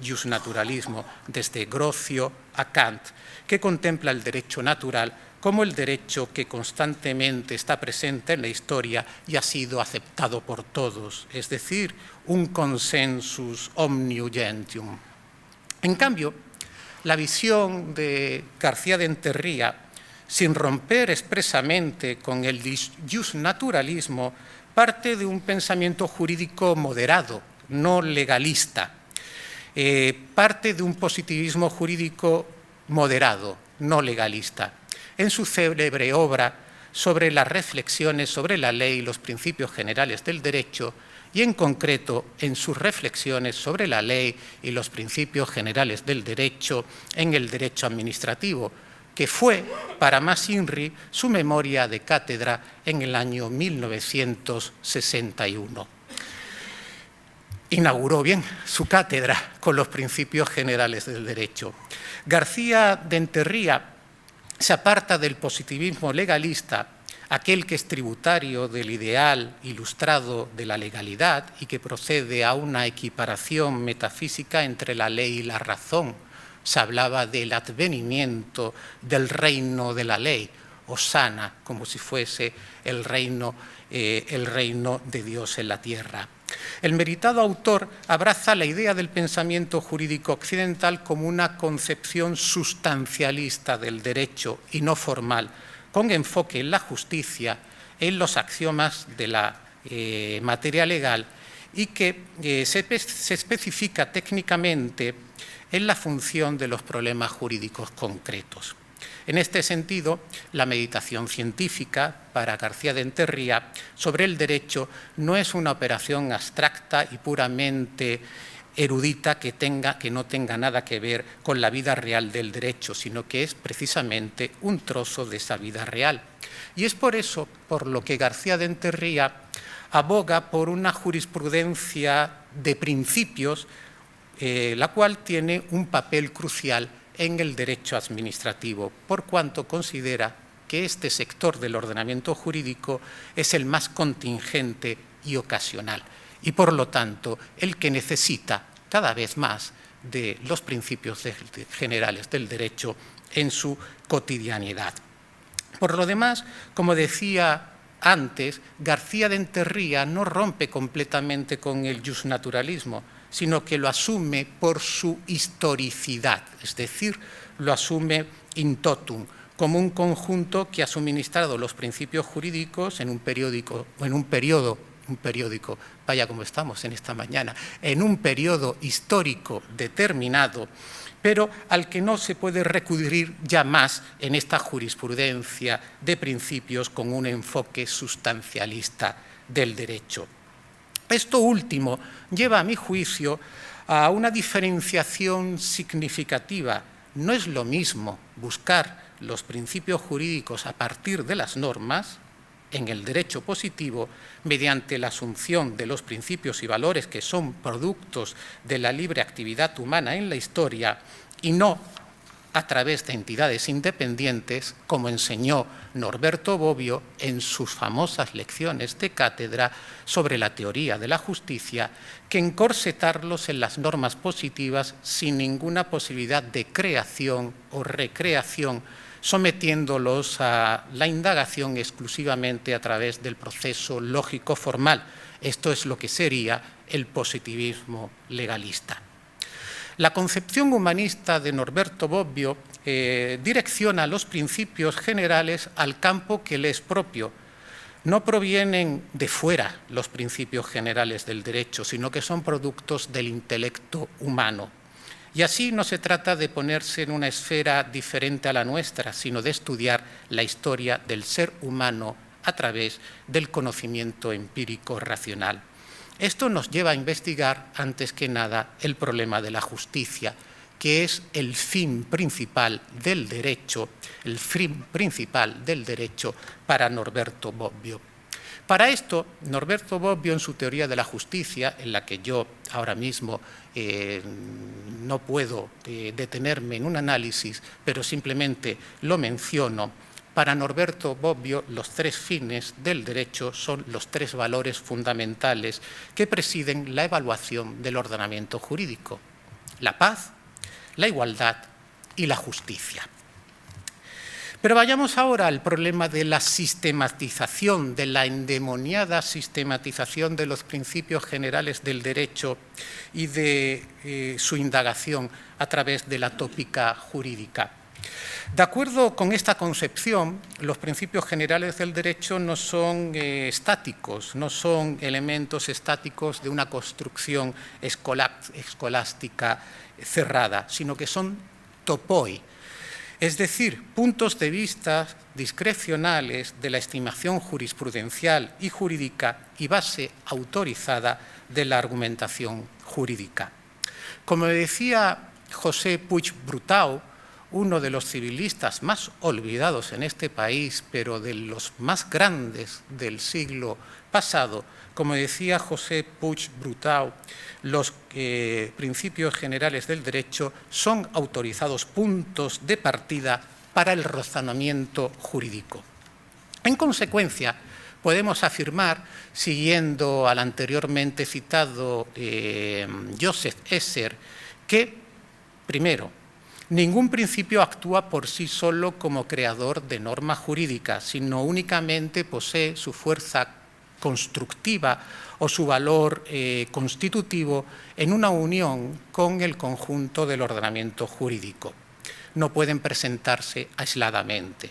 justnaturalismo, desde Grocio a Kant, que contempla el derecho natural como el derecho que constantemente está presente en la historia y ha sido aceptado por todos, es decir, un consensus omnium gentium. En cambio, la visión de García de Enterría, sin romper expresamente con el justnaturalismo, parte de un pensamiento jurídico moderado, no legalista, parte de un positivismo jurídico moderado, no legalista. En su célebre obra sobre las reflexiones sobre la ley y los principios generales del derecho, y en concreto en sus reflexiones sobre la ley y los principios generales del derecho en el derecho administrativo, que fue para Mas Inri su memoria de cátedra en el año 1961. Inauguró bien su cátedra con los principios generales del derecho. García de Enterría se aparta del positivismo legalista, aquel que es tributario del ideal ilustrado de la legalidad y que procede a una equiparación metafísica entre la ley y la razón. Se hablaba del advenimiento del reino de la ley, Hosana, como si fuese el reino de Dios en la tierra. El meritado autor abraza la idea del pensamiento jurídico occidental como una concepción sustancialista del derecho y no formal, con enfoque en la justicia, en los axiomas de la materia legal y que se especifica técnicamente en la función de los problemas jurídicos concretos. En este sentido, la meditación científica, para García de Enterría, sobre el derecho no es una operación abstracta y puramente erudita que no tenga nada que ver con la vida real del derecho, sino que es precisamente un trozo de esa vida real. Y es por eso por lo que García de Enterría aboga por una jurisprudencia de principios, la cual tiene un papel crucial en el derecho administrativo, por cuanto considera que este sector del ordenamiento jurídico es el más contingente y ocasional, y por lo tanto el que necesita cada vez más de los principios generales del derecho en su cotidianidad. Por lo demás, como decía antes, García de Enterría no rompe completamente con el justnaturalismo, sino que lo asume por su historicidad, es decir, lo asume in totum, como un conjunto que ha suministrado los principios jurídicos en un periodo, vaya como estamos en esta mañana, en un periodo histórico determinado, pero al que no se puede recurrir ya más en esta jurisprudencia de principios con un enfoque sustancialista del derecho. Esto último lleva, a mi juicio, a una diferenciación significativa. No es lo mismo buscar los principios jurídicos a partir de las normas en el derecho positivo mediante la asunción de los principios y valores que son productos de la libre actividad humana en la historia y no a través de entidades independientes, como enseñó Norberto Bobbio en sus famosas lecciones de cátedra sobre la teoría de la justicia, que encorsetarlos en las normas positivas sin ninguna posibilidad de creación o recreación, sometiéndolos a la indagación exclusivamente a través del proceso lógico formal. Esto es lo que sería el positivismo legalista. La concepción humanista de Norberto Bobbio direcciona los principios generales al campo que le es propio. No provienen de fuera los principios generales del derecho, sino que son productos del intelecto humano. Y así no se trata de ponerse en una esfera diferente a la nuestra, sino de estudiar la historia del ser humano a través del conocimiento empírico racional. Esto nos lleva a investigar, antes que nada, el problema de la justicia, que es el fin principal del derecho, para Norberto Bobbio. Para esto, Norberto Bobbio, en su teoría de la justicia, en la que yo ahora mismo no puedo detenerme en un análisis, pero simplemente lo menciono, para Norberto Bobbio los tres fines del derecho son los tres valores fundamentales que presiden la evaluación del ordenamiento jurídico: la paz, la igualdad y la justicia. Pero vayamos ahora al problema de la sistematización, de la endemoniada sistematización de los principios generales del derecho y de su indagación a través de la tópica jurídica. De acuerdo con esta concepción, los principios generales del derecho no son estáticos, no son elementos estáticos de una construcción escolástica cerrada, sino que son topoi, es decir, puntos de vista discrecionales de la estimación jurisprudencial y jurídica y base autorizada de la argumentación jurídica. Como decía José Puig Brutau, uno de los civilistas más olvidados en este país, pero de los más grandes del siglo pasado, como decía José Puig Brutau, los principios generales del derecho son autorizados puntos de partida para el razonamiento jurídico. En consecuencia, podemos afirmar, siguiendo al anteriormente citado Joseph Esser, que, primero, ningún principio actúa por sí solo como creador de normas jurídicas, sino únicamente posee su fuerza constructiva o su valor constitutivo en una unión con el conjunto del ordenamiento jurídico. No pueden presentarse aisladamente.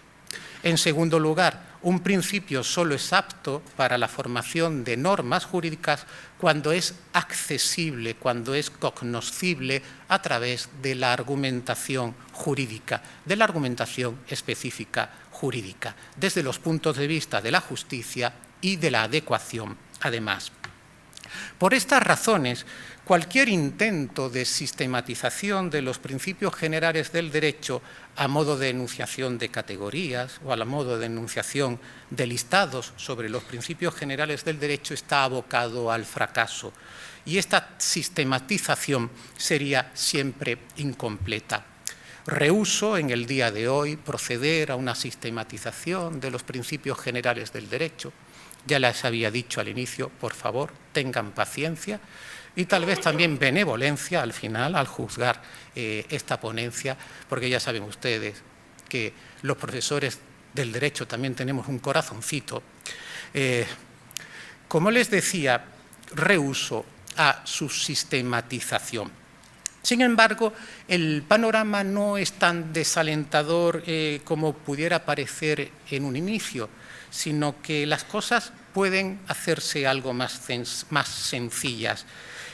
En segundo lugar, un principio solo es apto para la formación de normas jurídicas cuando es accesible, cuando es cognoscible a través de la argumentación jurídica, de la argumentación específica jurídica, desde los puntos de vista de la justicia y de la adecuación, además. Por estas razones, cualquier intento de sistematización de los principios generales del derecho a modo de enunciación de categorías o a modo de enunciación de listados sobre los principios generales del derecho está abocado al fracaso, y esta sistematización sería siempre incompleta. Rehúso en el día de hoy proceder a una sistematización de los principios generales del derecho. Ya les había dicho al inicio, por favor, tengan paciencia y tal vez también benevolencia al final, al juzgar esta ponencia, porque ya saben ustedes que los profesores del derecho también tenemos un corazoncito. Como les decía, rehúso a su sistematización. Sin embargo, el panorama no es tan desalentador como pudiera parecer en un inicio, sino que las cosas pueden hacerse algo más sencillas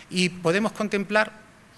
y podemos contemplar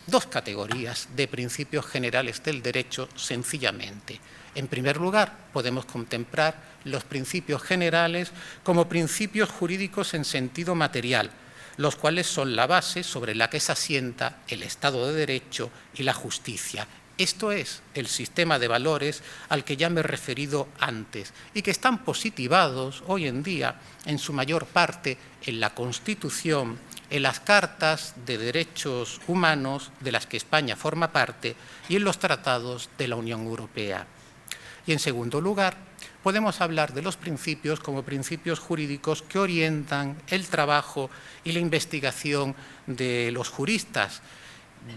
dos categorías de principios generales del derecho sencillamente. En primer lugar, podemos contemplar los principios generales como principios jurídicos en sentido material, los cuales son la base sobre la que se asienta el Estado de Derecho y la justicia. Esto es el sistema de valores al que ya me he referido antes y que están positivados hoy en día en su mayor parte en la Constitución, en las cartas de derechos humanos de las que España forma parte y en los tratados de la Unión Europea. Y en segundo lugar, podemos hablar de los principios como principios jurídicos que orientan el trabajo y la investigación de los juristas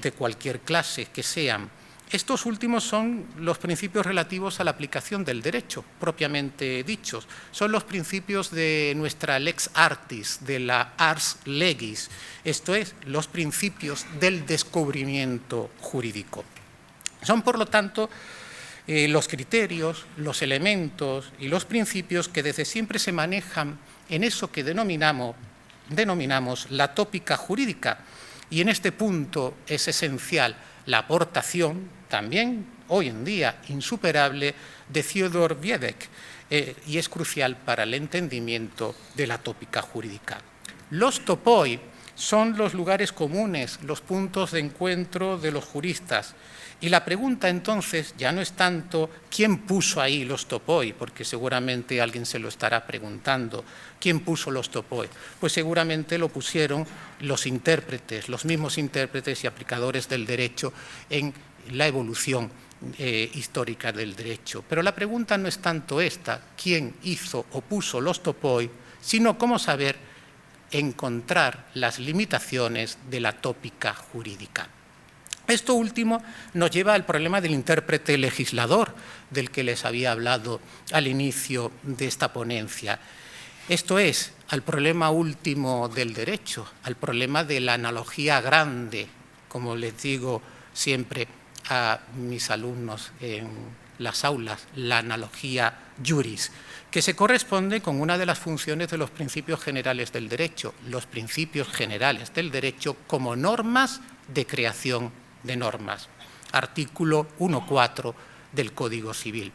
de cualquier clase que sean. Estos últimos son los principios relativos a la aplicación del derecho, propiamente dichos. Son los principios de nuestra lex artis, de la ars legis, esto es, los principios del descubrimiento jurídico. Son, por lo tanto, los criterios, los elementos y los principios que desde siempre se manejan en eso que denominamos la tópica jurídica. Y en este punto es esencial la aportación, también hoy en día insuperable, de Theodor Wiedeck, y es crucial para el entendimiento de la tópica jurídica. Los topoi son los lugares comunes, los puntos de encuentro de los juristas. Y la pregunta entonces ya no es tanto quién puso ahí los topoi, porque seguramente alguien se lo estará preguntando. ¿Quién puso los topoi? Pues seguramente lo pusieron los intérpretes, los mismos intérpretes y aplicadores del derecho en la evolución histórica del derecho. Pero la pregunta no es tanto esta, quién hizo o puso los topoi, sino cómo saber encontrar las limitaciones de la tópica jurídica. Esto último nos lleva al problema del intérprete legislador, del que les había hablado al inicio de esta ponencia. Esto es, al problema último del derecho, al problema de la analogía grande, como les digo siempre a mis alumnos en las aulas, la analogía juris, que se corresponde con una de las funciones de los principios generales del derecho, los principios generales del derecho como normas de creación de normas, artículo 1.4 del Código Civil.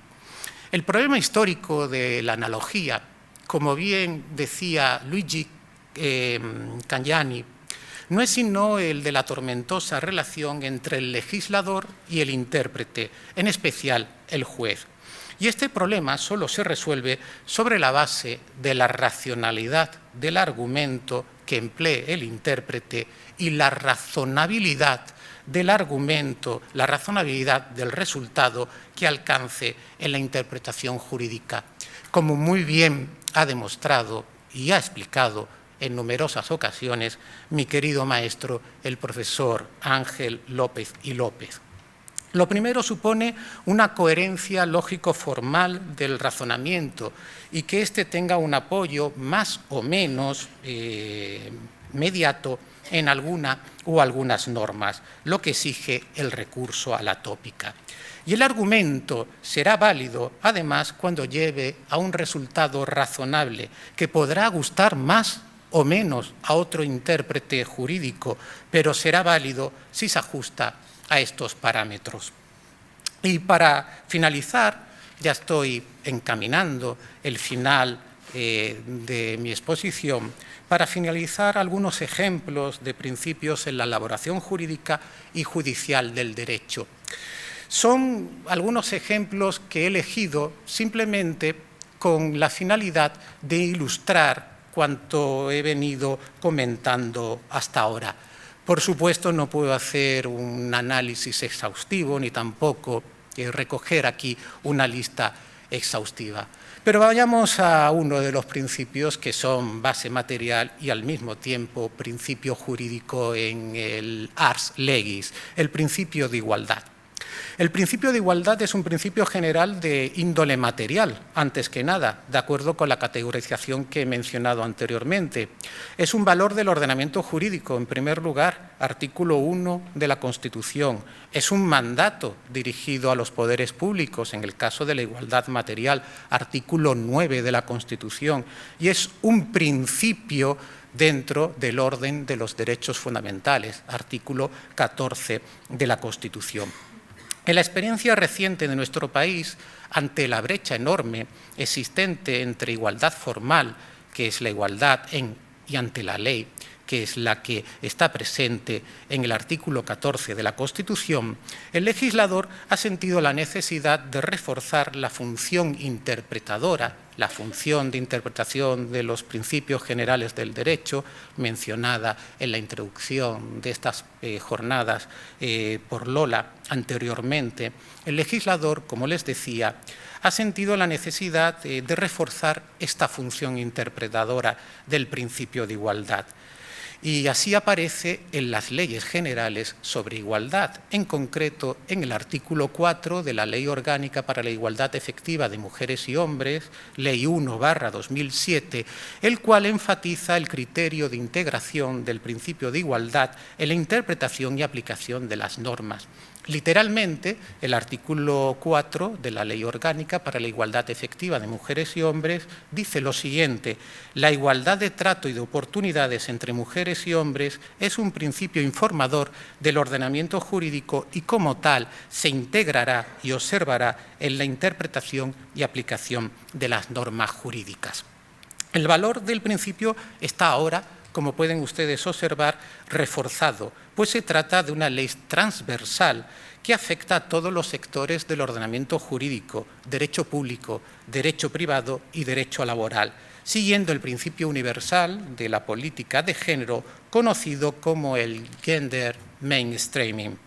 El problema histórico de la analogía, como bien decía Luigi Cangiani, no es sino el de la tormentosa relación entre el legislador y el intérprete, en especial el juez. Y este problema solo se resuelve sobre la base de la racionalidad del argumento que emplee el intérprete y la razonabilidad del argumento, la razonabilidad del resultado que alcance en la interpretación jurídica, como muy bien ha demostrado y ha explicado en numerosas ocasiones mi querido maestro, el profesor Ángel López y López. Lo primero supone una coherencia lógico-formal del razonamiento y que éste tenga un apoyo más o menos mediato en alguna o algunas normas, lo que exige el recurso a la tópica. Y el argumento será válido, además, cuando lleve a un resultado razonable, que podrá gustar más o menos a otro intérprete jurídico, pero será válido si se ajusta a estos parámetros. Y para finalizar, ya estoy encaminando el final de mi exposición, para finalizar algunos ejemplos de principios en la elaboración jurídica y judicial del derecho. Son algunos ejemplos que he elegido simplemente con la finalidad de ilustrar cuanto he venido comentando hasta ahora. Por supuesto, no puedo hacer un análisis exhaustivo ni tampoco recoger aquí una lista exhaustiva. Pero vayamos a uno de los principios que son base material y al mismo tiempo principio jurídico en el ars legis, el principio de igualdad. El principio de igualdad es un principio general de índole material, antes que nada, de acuerdo con la categorización que he mencionado anteriormente. Es un valor del ordenamiento jurídico, en primer lugar, artículo 1 de la Constitución. Es un mandato dirigido a los poderes públicos, en el caso de la igualdad material, artículo 9 de la Constitución. Y es un principio dentro del orden de los derechos fundamentales, artículo 14 de la Constitución. En la experiencia reciente de nuestro país, ante la brecha enorme existente entre igualdad formal, que es la igualdad y ante la ley, que es la que está presente en el artículo 14 de la Constitución, el legislador ha sentido la necesidad de reforzar la función interpretadora, la función de interpretación de los principios generales del derecho, mencionada en la introducción de estas jornadas por Lola anteriormente. El legislador, como les decía, ha sentido la necesidad de reforzar esta función interpretadora del principio de igualdad. Y así aparece en las leyes generales sobre igualdad, en concreto en el artículo 4 de la Ley Orgánica para la Igualdad Efectiva de Mujeres y Hombres, Ley 1/2007, el cual enfatiza el criterio de integración del principio de igualdad en la interpretación y aplicación de las normas. Literalmente, el artículo 4 de la Ley Orgánica para la Igualdad Efectiva de Mujeres y Hombres dice lo siguiente: la igualdad de trato y de oportunidades entre mujeres y hombres es un principio informador del ordenamiento jurídico y como tal se integrará y observará en la interpretación y aplicación de las normas jurídicas. El valor del principio está ahora, como pueden ustedes observar, reforzado, pues se trata de una ley transversal que afecta a todos los sectores del ordenamiento jurídico, derecho público, derecho privado y derecho laboral, siguiendo el principio universal de la política de género conocido como el gender mainstreaming.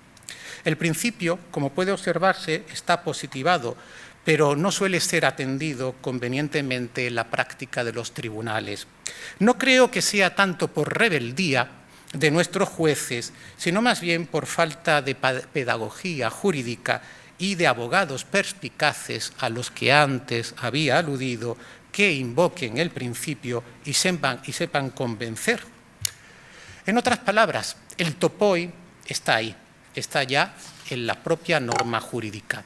El principio, como puede observarse, está positivado, pero no suele ser atendido convenientemente en la práctica de los tribunales. No creo que sea tanto por rebeldía de nuestros jueces, sino más bien por falta de pedagogía jurídica y de abogados perspicaces a los que antes había aludido, que invoquen el principio y sepan convencer. En otras palabras, el topoi está ahí, está ya en la propia norma jurídica.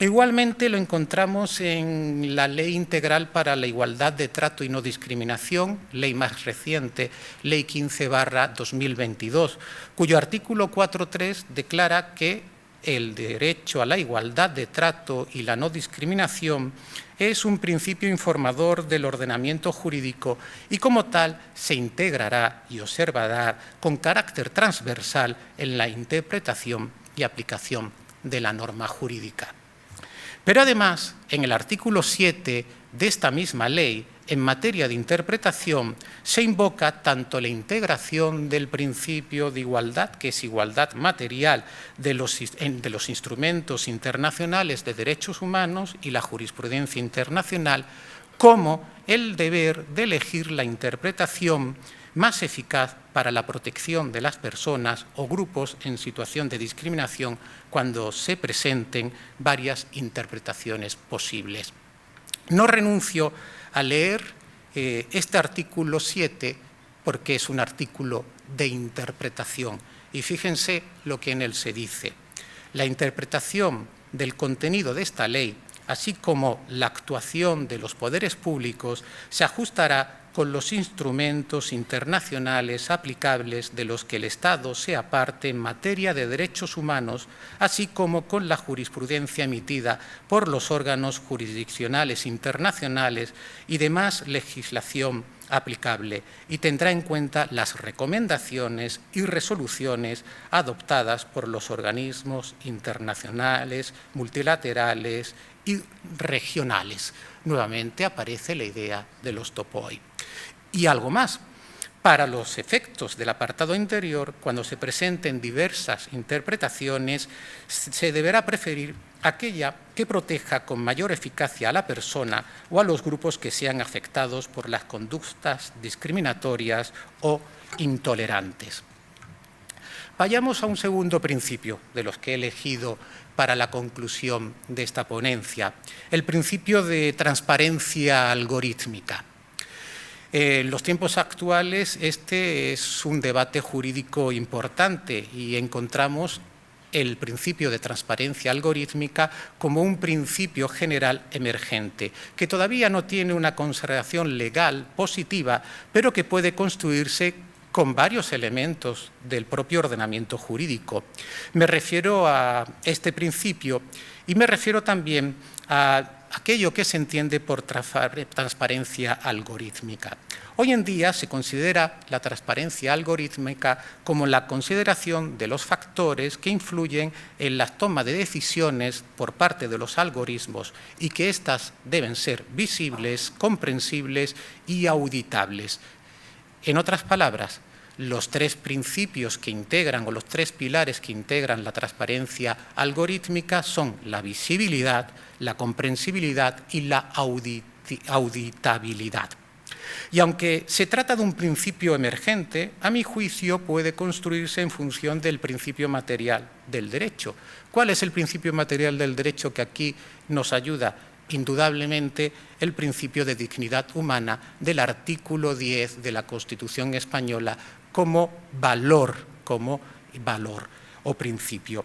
Igualmente lo encontramos en la Ley Integral para la Igualdad de Trato y No Discriminación, ley más reciente, Ley 15/2022, cuyo artículo 4.3 declara que el derecho a la igualdad de trato y la no discriminación es un principio informador del ordenamiento jurídico y como tal se integrará y observará con carácter transversal en la interpretación y aplicación de la norma jurídica. Pero además, en el artículo 7 de esta misma ley, en materia de interpretación, se invoca tanto la integración del principio de igualdad, que es igualdad material de los instrumentos internacionales de derechos humanos y la jurisprudencia internacional, como el deber de elegir la interpretación más eficaz para la protección de las personas o grupos en situación de discriminación cuando se presenten varias interpretaciones posibles. No renuncio a leer este artículo 7 porque es un artículo de interpretación. Y fíjense lo que en él se dice. La interpretación del contenido de esta ley, así como la actuación de los poderes públicos, se ajustará con los instrumentos internacionales aplicables de los que el Estado sea parte en materia de derechos humanos, así como con la jurisprudencia emitida por los órganos jurisdiccionales internacionales y demás legislación aplicable, y tendrá en cuenta las recomendaciones y resoluciones adoptadas por los organismos internacionales, multilaterales y regionales. Nuevamente aparece la idea de los topoi. Y algo más, para los efectos del apartado anterior, cuando se presenten diversas interpretaciones, se deberá preferir aquella que proteja con mayor eficacia a la persona o a los grupos que sean afectados por las conductas discriminatorias o intolerantes. Vayamos a un segundo principio de los que he elegido para la conclusión de esta ponencia, el principio de transparencia algorítmica. En los tiempos actuales este es un debate jurídico importante y encontramos el principio de transparencia algorítmica como un principio general emergente, que todavía no tiene una consideración legal positiva, pero que puede construirse con varios elementos del propio ordenamiento jurídico. Me refiero a este principio y me refiero también a aquello que se entiende por transparencia algorítmica. Hoy en día se considera la transparencia algorítmica como la consideración de los factores que influyen en la toma de decisiones por parte de los algoritmos y que éstas deben ser visibles, comprensibles y auditables. En otras palabras, los tres principios que integran o los tres pilares que integran la transparencia algorítmica son la visibilidad, la comprensibilidad y la auditabilidad. Y aunque se trata de un principio emergente, a mi juicio puede construirse en función del principio material del derecho. ¿Cuál es el principio material del derecho que aquí nos ayuda? Indudablemente el principio de dignidad humana del artículo 10 de la Constitución española como valor o principio.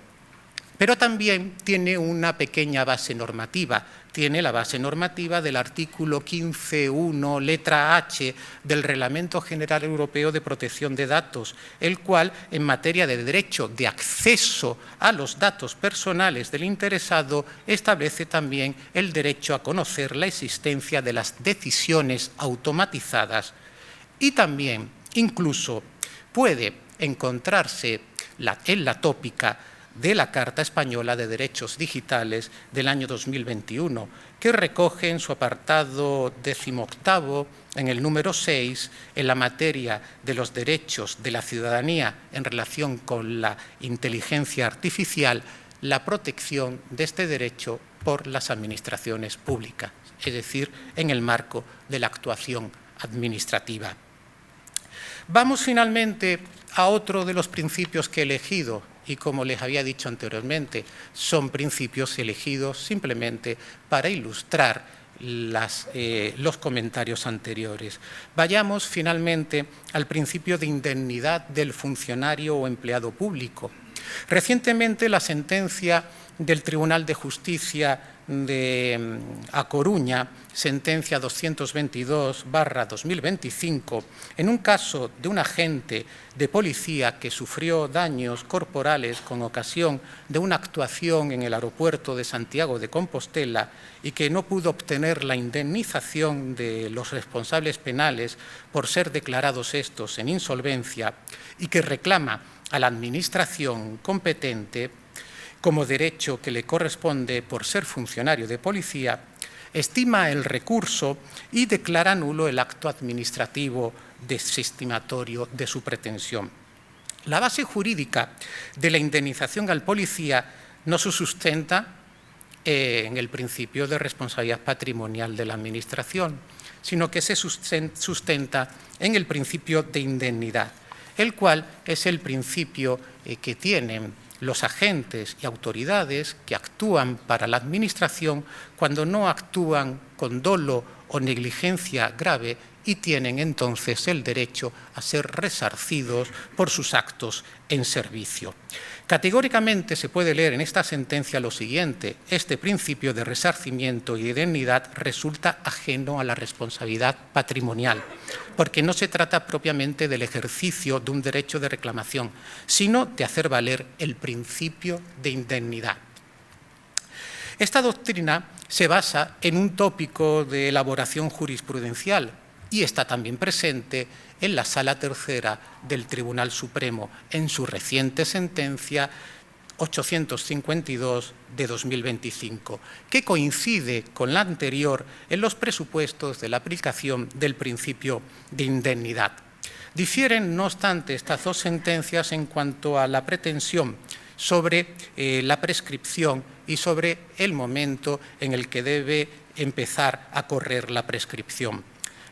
Pero también tiene una pequeña base normativa. Tiene la base normativa del artículo 15.1, letra H, del Reglamento General Europeo de Protección de Datos, el cual, en materia de derecho de acceso a los datos personales del interesado, establece también el derecho a conocer la existencia de las decisiones automatizadas y también, incluso, puede encontrarse en la tópica de la Carta Española de Derechos Digitales del año 2021, que recoge en su apartado 18, en el número 6, en la materia de los derechos de la ciudadanía en relación con la inteligencia artificial, la protección de este derecho por las administraciones públicas, es decir, en el marco de la actuación administrativa. Vamos finalmente a otro de los principios que he elegido, y como les había dicho anteriormente, son principios elegidos simplemente para ilustrar los comentarios anteriores. Vayamos finalmente al principio de indemnidad del funcionario o empleado público. Recientemente la sentencia del Tribunal de Justicia de A Coruña, sentencia 222/2025, en un caso de un agente de policía que sufrió daños corporales con ocasión de una actuación en el aeropuerto de Santiago de Compostela y que no pudo obtener la indemnización de los responsables penales por ser declarados estos en insolvencia y que reclama a la Administración competente como derecho que le corresponde por ser funcionario de policía, estima el recurso y declara nulo el acto administrativo desestimatorio de su pretensión. La base jurídica de la indemnización al policía no se sustenta en el principio de responsabilidad patrimonial de la Administración, sino que se sustenta en el principio de indemnidad, el cual es el principio que tienen los agentes y autoridades que actúan para la Administración cuando no actúan con dolo o negligencia grave y tienen entonces el derecho a ser resarcidos por sus actos en servicio. Categóricamente se puede leer en esta sentencia lo siguiente: este principio de resarcimiento y de indemnidad resulta ajeno a la responsabilidad patrimonial, porque no se trata propiamente del ejercicio de un derecho de reclamación, sino de hacer valer el principio de indemnidad. Esta doctrina se basa en un tópico de elaboración jurisprudencial y está también presente en la Sala Tercera del Tribunal Supremo en su reciente sentencia 852 de 2025, que coincide con la anterior en los presupuestos de la aplicación del principio de indemnidad. Difieren, no obstante, estas dos sentencias en cuanto a la pretensión sobre la prescripción y sobre el momento en el que debe empezar a correr la prescripción.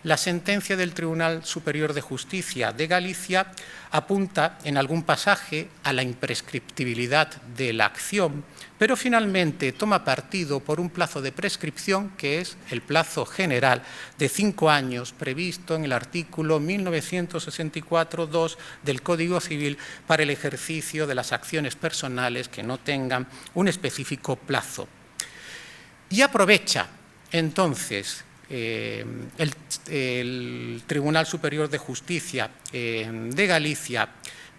La sentencia del Tribunal Superior de Justicia de Galicia apunta en algún pasaje a la imprescriptibilidad de la acción, pero finalmente toma partido por un plazo de prescripción que es el plazo general de 5 años previsto en el artículo 1964.2 del Código Civil para el ejercicio de las acciones personales que no tengan un específico plazo. Y aprovecha entonces el Tribunal Superior de Justicia de Galicia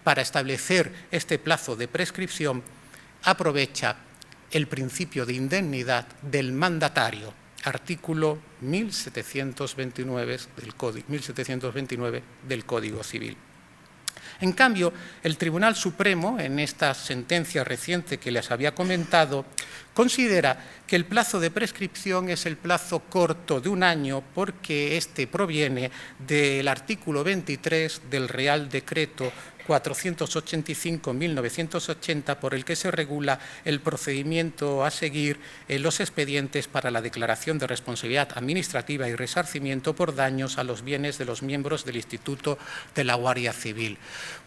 para establecer este plazo de prescripción, aprovecha el principio de indemnidad del mandatario, artículo 1729 del Código Civil. En cambio, el Tribunal Supremo, en esta sentencia reciente que les había comentado, considera que el plazo de prescripción es el plazo corto de 1 año porque este proviene del artículo 23 del Real Decreto 485/1980, por el que se regula el procedimiento a seguir en los expedientes para la declaración de responsabilidad administrativa y resarcimiento por daños a los bienes de los miembros del Instituto de la Guardia Civil.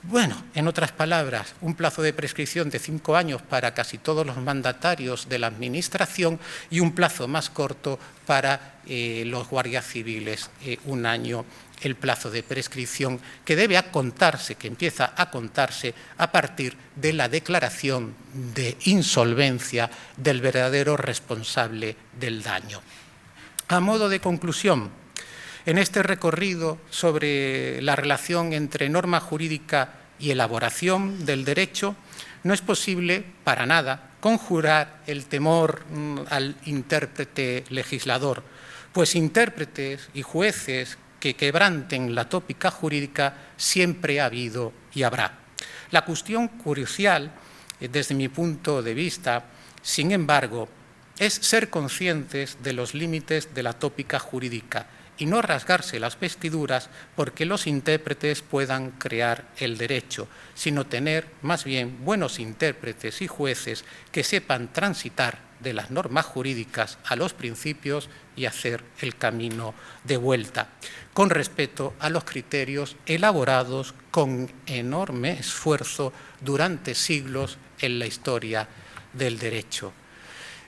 Bueno, en otras palabras, un plazo de prescripción de 5 años para casi todos los mandatarios de la Administración y un plazo más corto para los guardias civiles 1 año el plazo de prescripción que debe contarse, que empieza a contarse a partir de la declaración de insolvencia del verdadero responsable del daño. A modo de conclusión, en este recorrido sobre la relación entre norma jurídica y elaboración del derecho, no es posible para nada conjurar el temor al intérprete legislador, pues intérpretes y jueces que quebranten la tópica jurídica siempre ha habido y habrá. La cuestión crucial, desde mi punto de vista, sin embargo, es ser conscientes de los límites de la tópica jurídica y no rasgarse las vestiduras porque los intérpretes puedan crear el derecho, sino tener más bien buenos intérpretes y jueces que sepan transitar de las normas jurídicas a los principios y hacer el camino de vuelta, con respeto a los criterios elaborados con enorme esfuerzo durante siglos en la historia del derecho.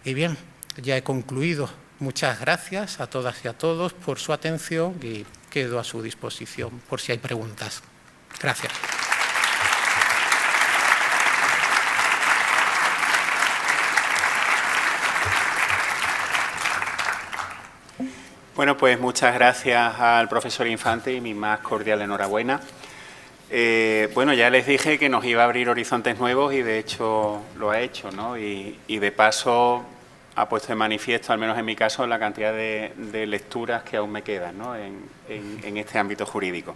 Y bien, ya he concluido. Muchas gracias a todas y a todos por su atención y quedo a su disposición por si hay preguntas. Gracias. Bueno, pues muchas gracias al profesor Infante y mi más cordial enhorabuena. Bueno, ya les dije que nos iba a abrir horizontes nuevos y de hecho lo ha hecho, ¿no? Y de paso ha puesto de manifiesto, al menos en mi caso, la cantidad de lecturas que aún me quedan, ¿no? en este ámbito jurídico.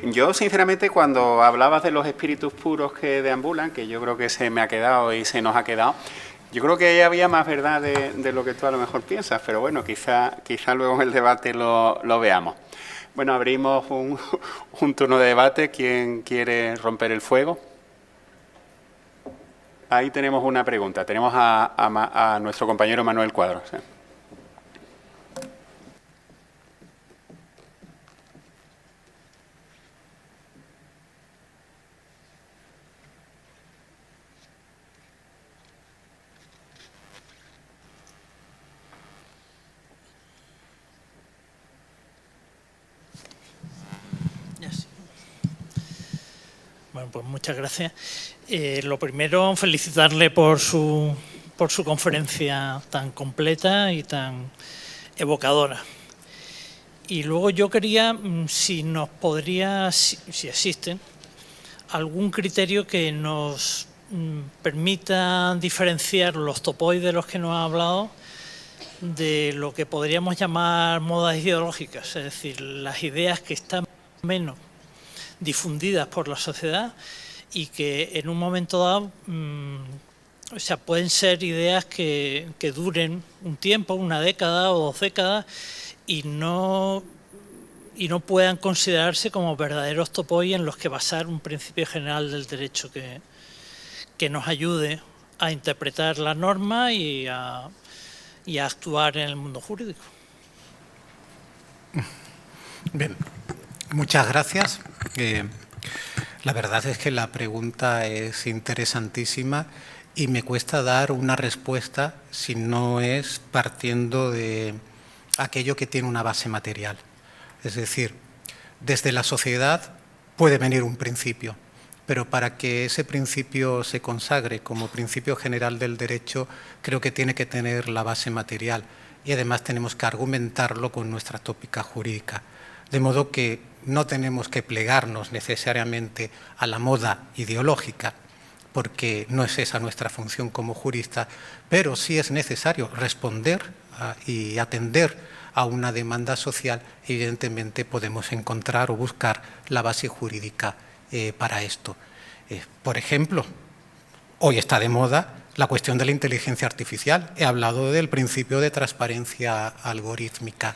Yo, sinceramente, cuando hablabas de los espíritus puros que deambulan, que yo creo que se me ha quedado y se nos ha quedado, yo creo que ahí había más verdad de lo que tú a lo mejor piensas, pero bueno, quizá luego en el debate lo veamos. Bueno, abrimos un turno de debate. ¿Quién quiere romper el fuego? Ahí tenemos una pregunta. Tenemos a nuestro compañero Manuel Cuadros. Bueno, pues muchas gracias. Lo primero, felicitarle por su conferencia tan completa y tan evocadora. Y luego yo quería, si nos podría, si existe, algún criterio que nos permita diferenciar los topoides de los que nos ha hablado de lo que podríamos llamar modas ideológicas, es decir, las ideas que están menos difundidas por la sociedad y que en un momento dado pueden ser ideas que duren un tiempo, 1 década o 2 décadas y no puedan considerarse como verdaderos topoides en los que basar un principio general del derecho que nos ayude a interpretar la norma y a actuar en el mundo jurídico. Bien, muchas gracias. La verdad es que la pregunta es interesantísima y me cuesta dar una respuesta si no es partiendo de aquello que tiene una base material. Es decir, desde la sociedad puede venir un principio, pero para que ese principio se consagre como principio general del derecho, creo que tiene que tener la base material y además tenemos que argumentarlo con nuestra tópica jurídica. De modo que no tenemos que plegarnos necesariamente a la moda ideológica, porque no es esa nuestra función como juristas, pero sí es necesario responder y atender a una demanda social. Evidentemente podemos encontrar o buscar la base jurídica para esto. Por ejemplo, hoy está de moda la cuestión de la inteligencia artificial. He hablado del principio de transparencia algorítmica.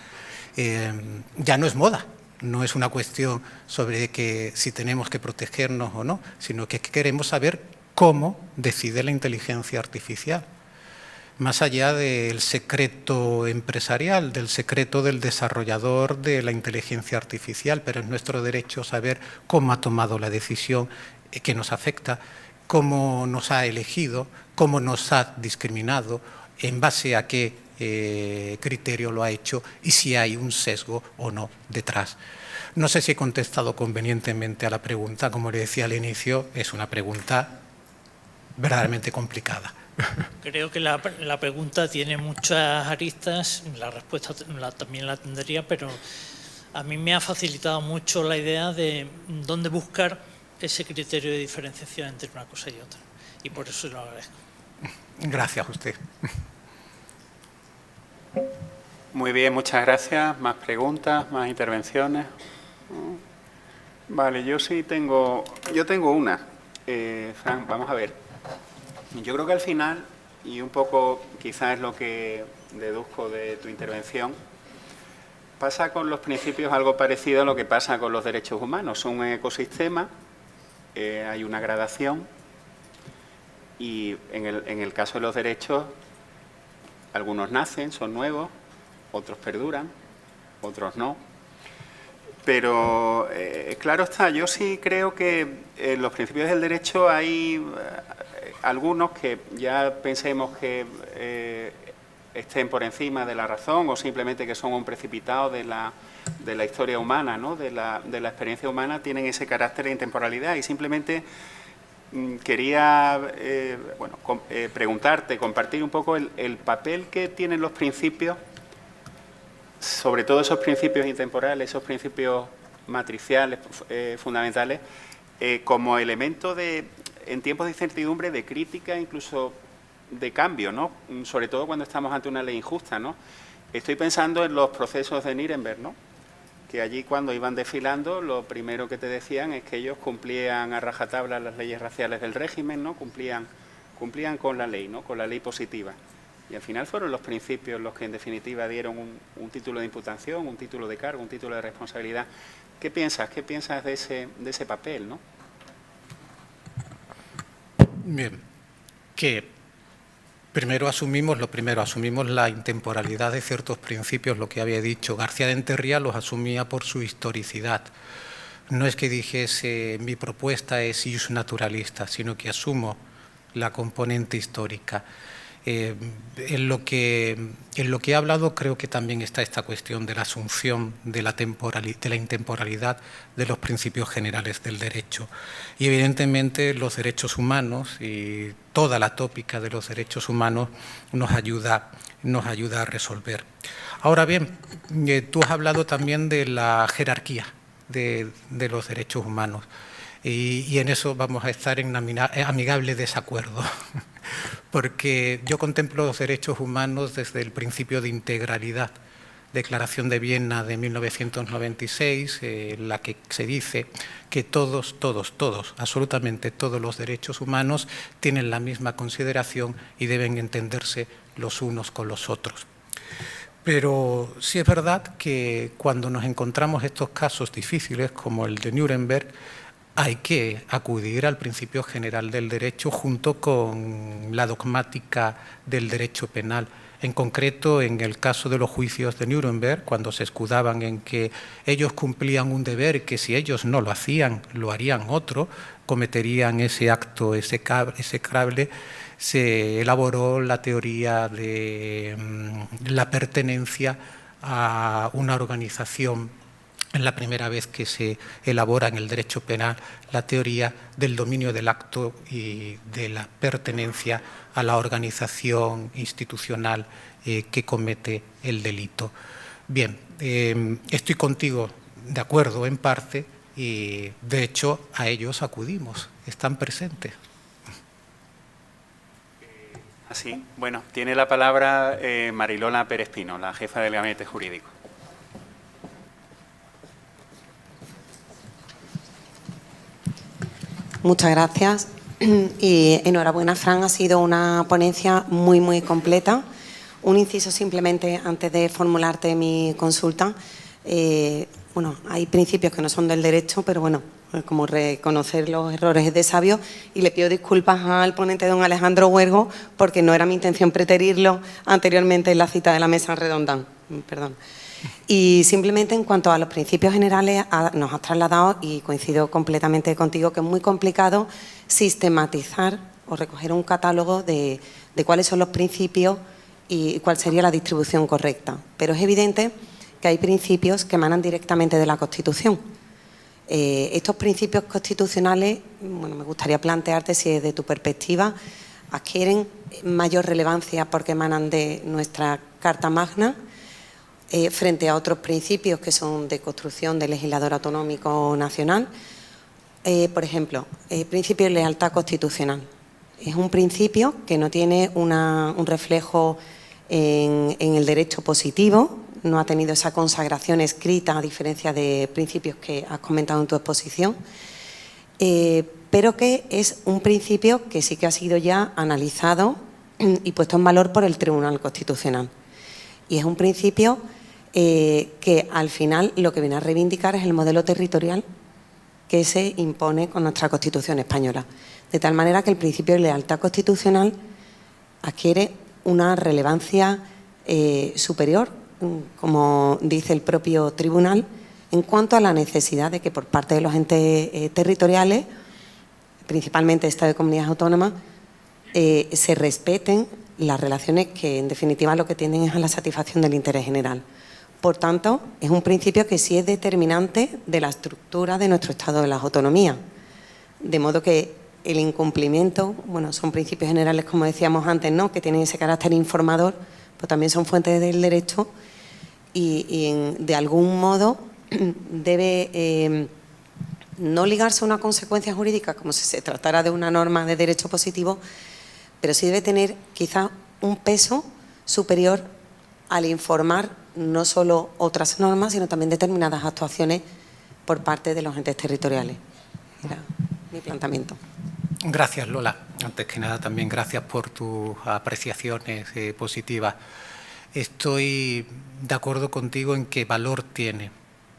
Ya no es moda, no es una cuestión sobre que si tenemos que protegernos o no, sino que queremos saber cómo decide la inteligencia artificial. Más allá del secreto empresarial, del secreto del desarrollador de la inteligencia artificial, pero es nuestro derecho saber cómo ha tomado la decisión que nos afecta, cómo nos ha elegido, cómo nos ha discriminado, en base a qué criterio lo ha hecho y si hay un sesgo o no detrás. No sé si he contestado convenientemente a la pregunta. Como le decía al inicio, es una pregunta verdaderamente complicada. Creo que la pregunta tiene muchas aristas, la respuesta también la tendría, pero a mí me ha facilitado mucho la idea de dónde buscar ese criterio de diferenciación entre una cosa y otra. Y por eso lo agradezco. Gracias a usted. Muy bien, muchas gracias. ¿Más preguntas, más intervenciones? Vale, yo tengo una. Fran, vamos a ver. Yo creo que al final, y un poco quizás es lo que deduzco de tu intervención, pasa con los principios algo parecido a lo que pasa con los derechos humanos. Son un ecosistema, hay una gradación y en el caso de los derechos, algunos nacen, son nuevos, otros perduran, otros no. Pero claro está, yo sí creo que en los principios del derecho hay algunos que ya pensemos que estén por encima de la razón o simplemente que son un precipitado de la historia humana, ¿no? de la experiencia humana, tienen ese carácter de intemporalidad. Y simplemente quería preguntarte, compartir un poco el papel que tienen los principios, sobre todo esos principios intemporales, esos principios matriciales, fundamentales, como elemento en tiempos de incertidumbre, de crítica, incluso de cambio, ¿no? Sobre todo cuando estamos ante una ley injusta, ¿no? Estoy pensando en los procesos de Nuremberg, ¿no? Que allí cuando iban desfilando, lo primero que te decían es que ellos cumplían a rajatabla las leyes raciales del régimen, ¿no? Cumplían con la ley, ¿no? Con la ley positiva. Y al final fueron los principios los que en definitiva dieron un título de imputación, un título de cargo, un título de responsabilidad. ¿Qué piensas? ¿Qué piensas de ese papel, no? Bien, que primero asumimos la intemporalidad de ciertos principios, lo que había dicho. García de Enterría los asumía por su historicidad. No es que dijese mi propuesta es ius naturalista, sino que asumo la componente histórica. En lo que he hablado creo que también está esta cuestión de la asunción de la intemporalidad de los principios generales del derecho. Y evidentemente los derechos humanos y toda la tópica de los derechos humanos nos ayuda a resolver. Ahora bien, tú has hablado también de la jerarquía de los derechos humanos y en eso vamos a estar en amigable desacuerdo. Porque yo contemplo los derechos humanos desde el principio de integralidad. Declaración de Viena de 1996, en la que se dice que todos, absolutamente todos los derechos humanos tienen la misma consideración y deben entenderse los unos con los otros. Pero sí es verdad que cuando nos encontramos estos casos difíciles, como el de Nuremberg, hay que acudir al principio general del derecho junto con la dogmática del derecho penal. En concreto, en el caso de los juicios de Nuremberg, cuando se escudaban en que ellos cumplían un deber que si ellos no lo hacían, lo harían otro, cometerían ese acto execrable, se elaboró la teoría de la pertenencia a una organización. Es la primera vez que se elabora en el derecho penal la teoría del dominio del acto y de la pertenencia a la organización institucional que comete el delito. Bien, estoy contigo de acuerdo en parte y de hecho a ellos acudimos, están presentes. Así, bueno, tiene la palabra Marilola Pérez Pino, la jefa del Gabinete Jurídico. Muchas gracias y enhorabuena, Fran, ha sido una ponencia muy, muy completa. Un inciso simplemente antes de formularte mi consulta. Bueno, hay principios que no son del derecho, pero bueno, como reconocer los errores es de sabio, y le pido disculpas al ponente don Alejandro Huergo porque no era mi intención preterirlo anteriormente en la cita de la mesa redonda. Perdón. Y simplemente en cuanto a los principios generales nos has trasladado, y coincido completamente contigo, que es muy complicado sistematizar o recoger un catálogo de cuáles son los principios y cuál sería la distribución correcta. Pero es evidente que hay principios que emanan directamente de la Constitución. Estos principios constitucionales, bueno, me gustaría plantearte si desde tu perspectiva adquieren mayor relevancia porque emanan de nuestra Carta Magna frente a otros principios que son de construcción del legislador autonómico nacional. Por ejemplo, el principio de lealtad constitucional. Es un principio que no tiene un reflejo en el derecho positivo, no ha tenido esa consagración escrita, a diferencia de principios que has comentado en tu exposición, pero que es un principio que sí que ha sido ya analizado y puesto en valor por el Tribunal Constitucional. Y es un principio que al final lo que viene a reivindicar es el modelo territorial que se impone con nuestra Constitución española. De tal manera que el principio de lealtad constitucional adquiere una relevancia superior, como dice el propio tribunal, en cuanto a la necesidad de que por parte de los entes territoriales, principalmente Estado y comunidades autónomas, se respeten las relaciones que en definitiva lo que tienden es a la satisfacción del interés general. Por tanto, es un principio que sí es determinante de la estructura de nuestro Estado de las autonomías. De modo que el incumplimiento, bueno, son principios generales, como decíamos antes, ¿no?, que tienen ese carácter informador, pues también son fuentes del derecho y de algún modo debe no ligarse a una consecuencia jurídica como si se tratara de una norma de derecho positivo, pero sí debe tener quizá un peso superior al informar no solo otras normas, sino también determinadas actuaciones por parte de los entes territoriales. Era mi planteamiento. Gracias, Lola. Antes que nada, también gracias por tus apreciaciones positivas. Estoy de acuerdo contigo en que valor tiene,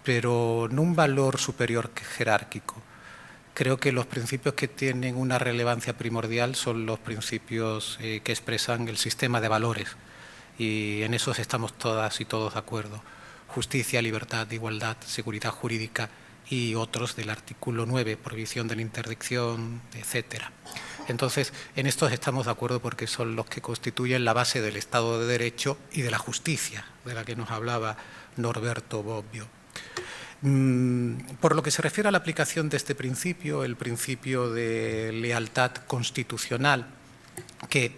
pero no un valor superior que jerárquico. Creo que los principios que tienen una relevancia primordial son los principios que expresan el sistema de valores, y en esos estamos todas y todos de acuerdo. Justicia, libertad, igualdad, seguridad jurídica y otros del artículo 9, prohibición de la interdicción, etcétera. Entonces, en estos estamos de acuerdo porque son los que constituyen la base del Estado de Derecho y de la justicia, de la que nos hablaba Norberto Bobbio. Por lo que se refiere a la aplicación de este principio, el principio de lealtad constitucional, que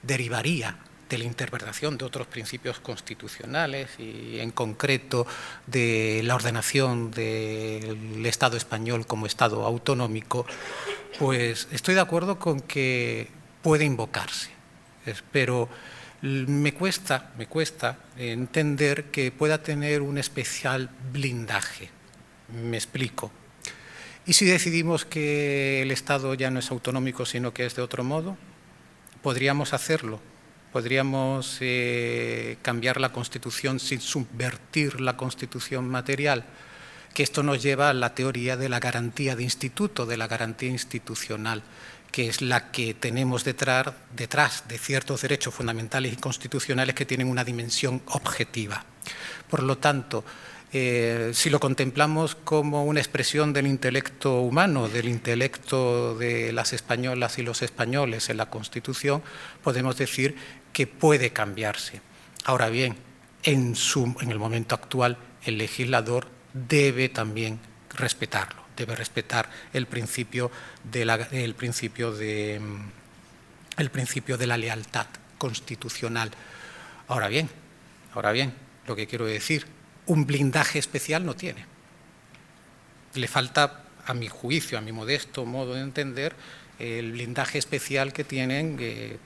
derivaría de la interpretación de otros principios constitucionales y, en concreto, de la ordenación del Estado español como Estado autonómico, pues estoy de acuerdo con que puede invocarse, pero me cuesta entender que pueda tener un especial blindaje. Me explico. ¿Y si decidimos que el Estado ya no es autonómico, sino que es de otro modo? Podríamos hacerlo. Podríamos cambiar la Constitución sin subvertir la Constitución material, que esto nos lleva a la teoría de la garantía de instituto, de la garantía institucional, que es la que tenemos detrás de ciertos derechos fundamentales y constitucionales que tienen una dimensión objetiva. Por lo tanto, si lo contemplamos como una expresión del intelecto humano, del intelecto de las españolas y los españoles en la Constitución, podemos decir que puede cambiarse. Ahora bien, en el momento actual, el legislador debe también respetarlo, debe respetar el principio de la lealtad constitucional. Ahora bien, lo que quiero decir, un blindaje especial no tiene. Le falta, a mi juicio, a mi modesto modo de entender, el blindaje especial que tienen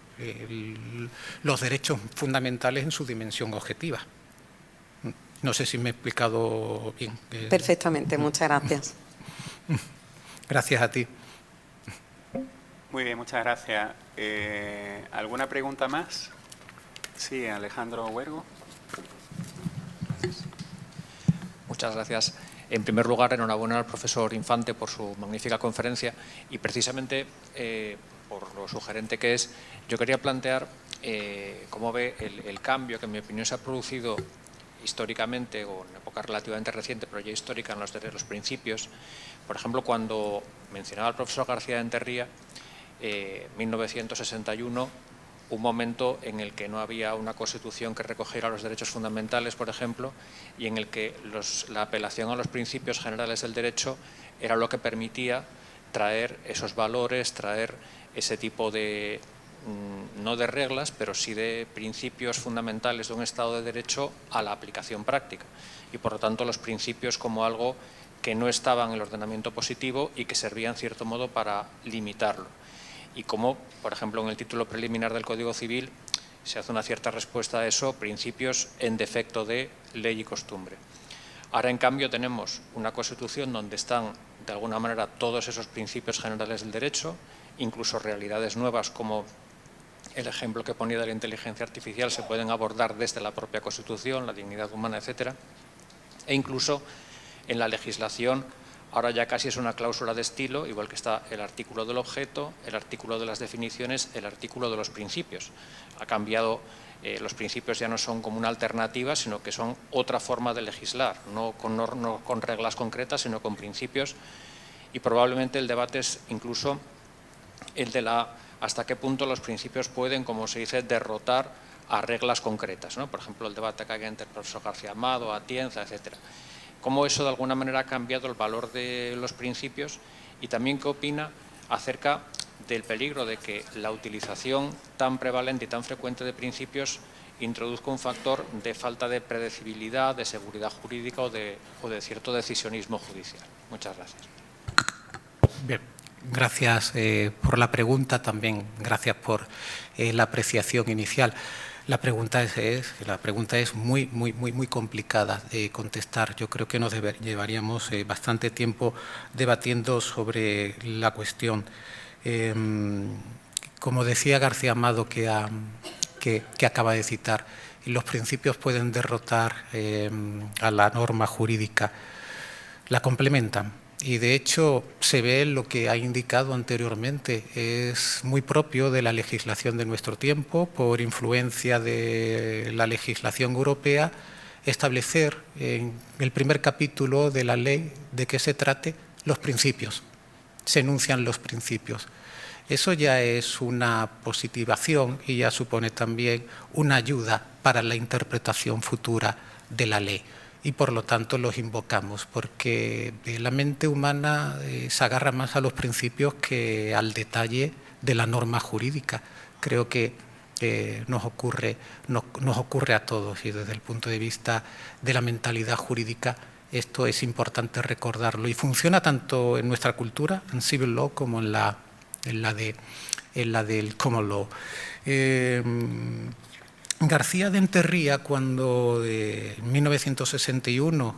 los derechos fundamentales en su dimensión objetiva. No sé si me he explicado bien. Perfectamente, muchas gracias. Gracias a ti. Muy bien, muchas gracias. ¿Alguna pregunta más? Sí, Alejandro Huergo. Muchas gracias. En primer lugar, enhorabuena al profesor Infante por su magnífica conferencia y precisamente por lo sugerente que es, yo quería plantear cómo ve el cambio que en mi opinión se ha producido históricamente o en época relativamente reciente, pero ya histórica en los principios. Por ejemplo, cuando mencionaba el profesor García de Enterría, 1961 un momento en el que no había una Constitución que recogiera los derechos fundamentales, por ejemplo, y en el que la apelación a los principios generales del derecho era lo que permitía traer esos valores, traer ese tipo de, no de reglas, pero sí de principios fundamentales de un Estado de Derecho a la aplicación práctica. Y, por lo tanto, los principios como algo que no estaban en el ordenamiento positivo y que servían, en cierto modo, para limitarlo. Y como, por ejemplo, en el título preliminar del Código Civil se hace una cierta respuesta a eso, principios en defecto de ley y costumbre. Ahora, en cambio, tenemos una Constitución donde están, de alguna manera, todos esos principios generales del derecho, incluso realidades nuevas como el ejemplo que ponía de la inteligencia artificial se pueden abordar desde la propia Constitución, la dignidad humana, etcétera. E incluso en la legislación ahora ya casi es una cláusula de estilo, igual que está el artículo del objeto, el artículo de las definiciones, el artículo de los principios. Ha cambiado, los principios ya no son como una alternativa, sino que son otra forma de legislar, no con reglas concretas, sino con principios. Y probablemente el debate es incluso el de hasta qué punto los principios pueden, como se dice, derrotar a reglas concretas, ¿no? Por ejemplo, el debate que hay entre el profesor García Amado, Atienza, etcétera. Cómo eso de alguna manera ha cambiado el valor de los principios y también qué opina acerca del peligro de que la utilización tan prevalente y tan frecuente de principios introduzca un factor de falta de predecibilidad, de seguridad jurídica o de cierto decisionismo judicial. Muchas gracias. Bien, gracias por la pregunta, también gracias por la apreciación inicial. La pregunta es muy complicada de contestar. Yo creo que nos llevaríamos bastante tiempo debatiendo sobre la cuestión. Como decía García Amado, que acaba de citar, los principios pueden derrotar a la norma jurídica, la complementan. Y de hecho se ve lo que ha indicado anteriormente, es muy propio de la legislación de nuestro tiempo, por influencia de la legislación europea, establecer en el primer capítulo de la ley de qué se trate los principios, se enuncian los principios. Eso ya es una positivación y ya supone también una ayuda para la interpretación futura de la ley. Y por lo tanto los invocamos, porque la mente humana se agarra más a los principios que al detalle de la norma jurídica. Creo que nos ocurre a todos y desde el punto de vista de la mentalidad jurídica esto es importante recordarlo. Y funciona tanto en nuestra cultura, en civil law, como en la del common law. García de Enterría, cuando en 1961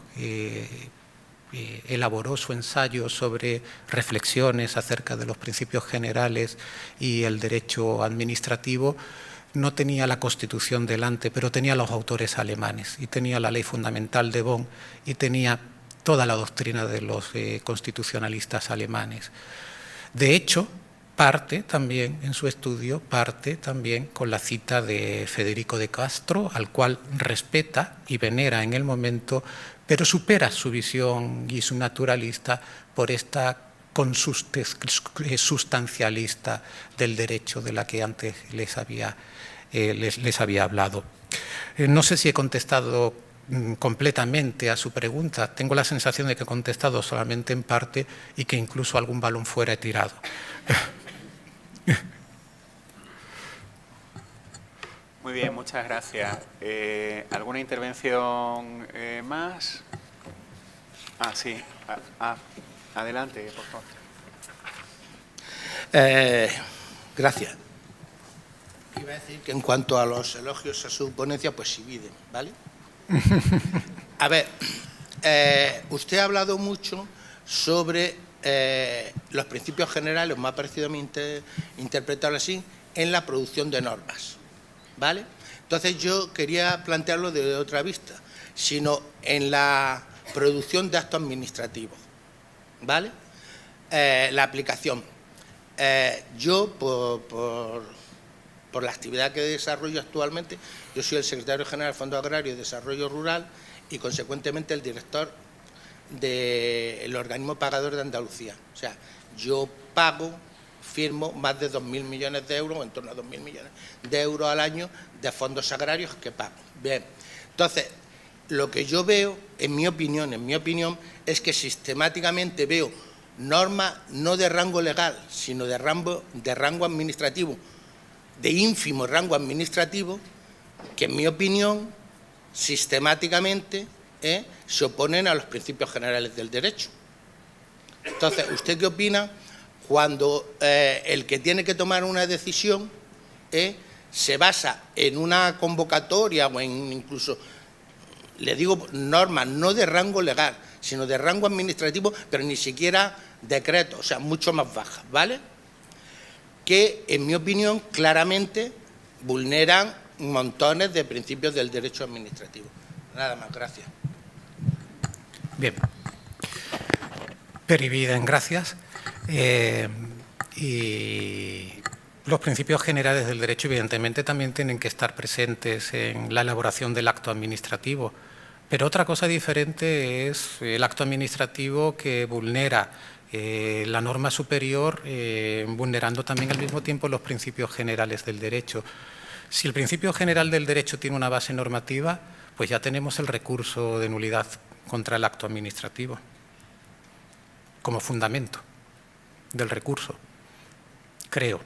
elaboró su ensayo sobre reflexiones acerca de los principios generales y el derecho administrativo, no tenía la Constitución delante, pero tenía los autores alemanes y tenía la ley fundamental de Bonn y tenía toda la doctrina de los constitucionalistas alemanes. De hecho, parte también en su estudio, parte también con la cita de Federico de Castro, al cual respeta y venera en el momento, pero supera su visión y su naturalista por esta consustancialista del derecho de la que antes les había hablado. No sé si he contestado completamente a su pregunta. Tengo la sensación de que he contestado solamente en parte y que incluso algún balón fuera he tirado. Muy bien, muchas gracias. ¿Alguna intervención más? Sí. Adelante, por favor. Gracias. Iba a decir que en cuanto a los elogios a su ponencia, pues sí viven, ¿vale? A ver, usted ha hablado mucho sobre los principios generales, me ha parecido a mí interpretarlo así, en la producción de normas, ¿vale? Entonces yo quería plantearlo de otra vista, sino en la producción de actos administrativos, ¿vale? La aplicación. Yo, por la actividad que desarrollo actualmente, yo soy el secretario general del Fondo Agrario y Desarrollo Rural y, consecuentemente, el director del organismo pagador de Andalucía. O sea, yo pago firmo más de 2.000 millones de euros, o en torno a 2.000 millones de euros al año de fondos agrarios que pago. Bien, entonces, lo que yo veo, en mi opinión, es que sistemáticamente veo normas no de rango legal, sino de rango administrativo, de ínfimo rango administrativo, que en mi opinión, sistemáticamente se oponen a los principios generales del derecho. Entonces, ¿usted qué opina cuando el que tiene que tomar una decisión se basa en una convocatoria o en incluso, le digo, normas no de rango legal, sino de rango administrativo, pero ni siquiera decretos, o sea, mucho más bajas, ¿vale? Que, en mi opinión, claramente vulneran montones de principios del derecho administrativo. Nada más, gracias. Bien. Perividen, gracias. Y los principios generales del derecho, evidentemente, también tienen que estar presentes en la elaboración del acto administrativo. Pero otra cosa diferente es el acto administrativo que vulnera la norma superior, vulnerando también al mismo tiempo los principios generales del derecho. Si el principio general del derecho tiene una base normativa, pues ya tenemos el recurso de nulidad contra el acto administrativo como fundamento del recurso, creo.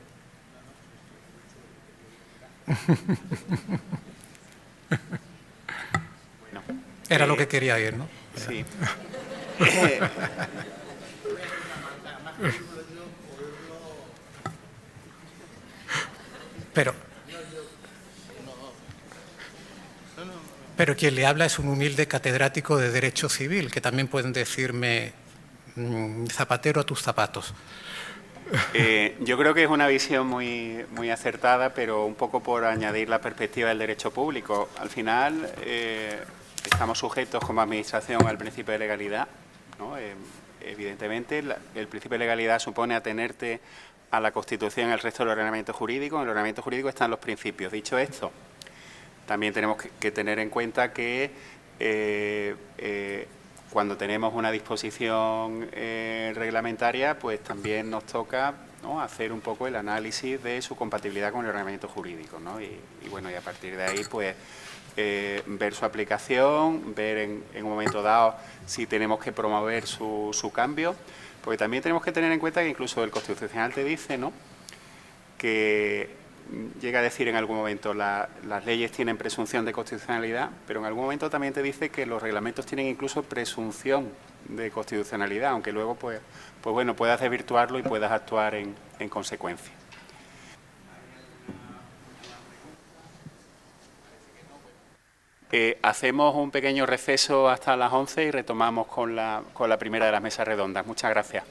Era lo que quería ir, ¿no? Sí. Pero quien le habla es un humilde catedrático de Derecho Civil, que también pueden decirme zapatero a tus zapatos. Yo creo que es una visión muy acertada, pero un poco por añadir la perspectiva del derecho público. Al final, estamos sujetos como Administración al principio de legalidad, ¿no? Evidentemente, el principio de legalidad supone atenerte a la Constitución y al resto del ordenamiento jurídico. En el ordenamiento jurídico están los principios. Dicho esto, también tenemos que tener en cuenta que cuando tenemos una disposición reglamentaria, pues también nos toca, ¿no?, hacer un poco el análisis de su compatibilidad con el ordenamiento jurídico, ¿no? Y bueno, y a partir de ahí, pues ver su aplicación, ver en un momento dado si tenemos que promover su cambio, porque también tenemos que tener en cuenta que incluso el Constitucional te dice, ¿no?, que llega a decir en algún momento las leyes tienen presunción de constitucionalidad, pero en algún momento también te dice que los reglamentos tienen incluso presunción de constitucionalidad, aunque luego pues bueno, puedas desvirtuarlo y puedas actuar en consecuencia. Hacemos un pequeño receso hasta las 11 y retomamos con la primera de las mesas redondas. Muchas gracias.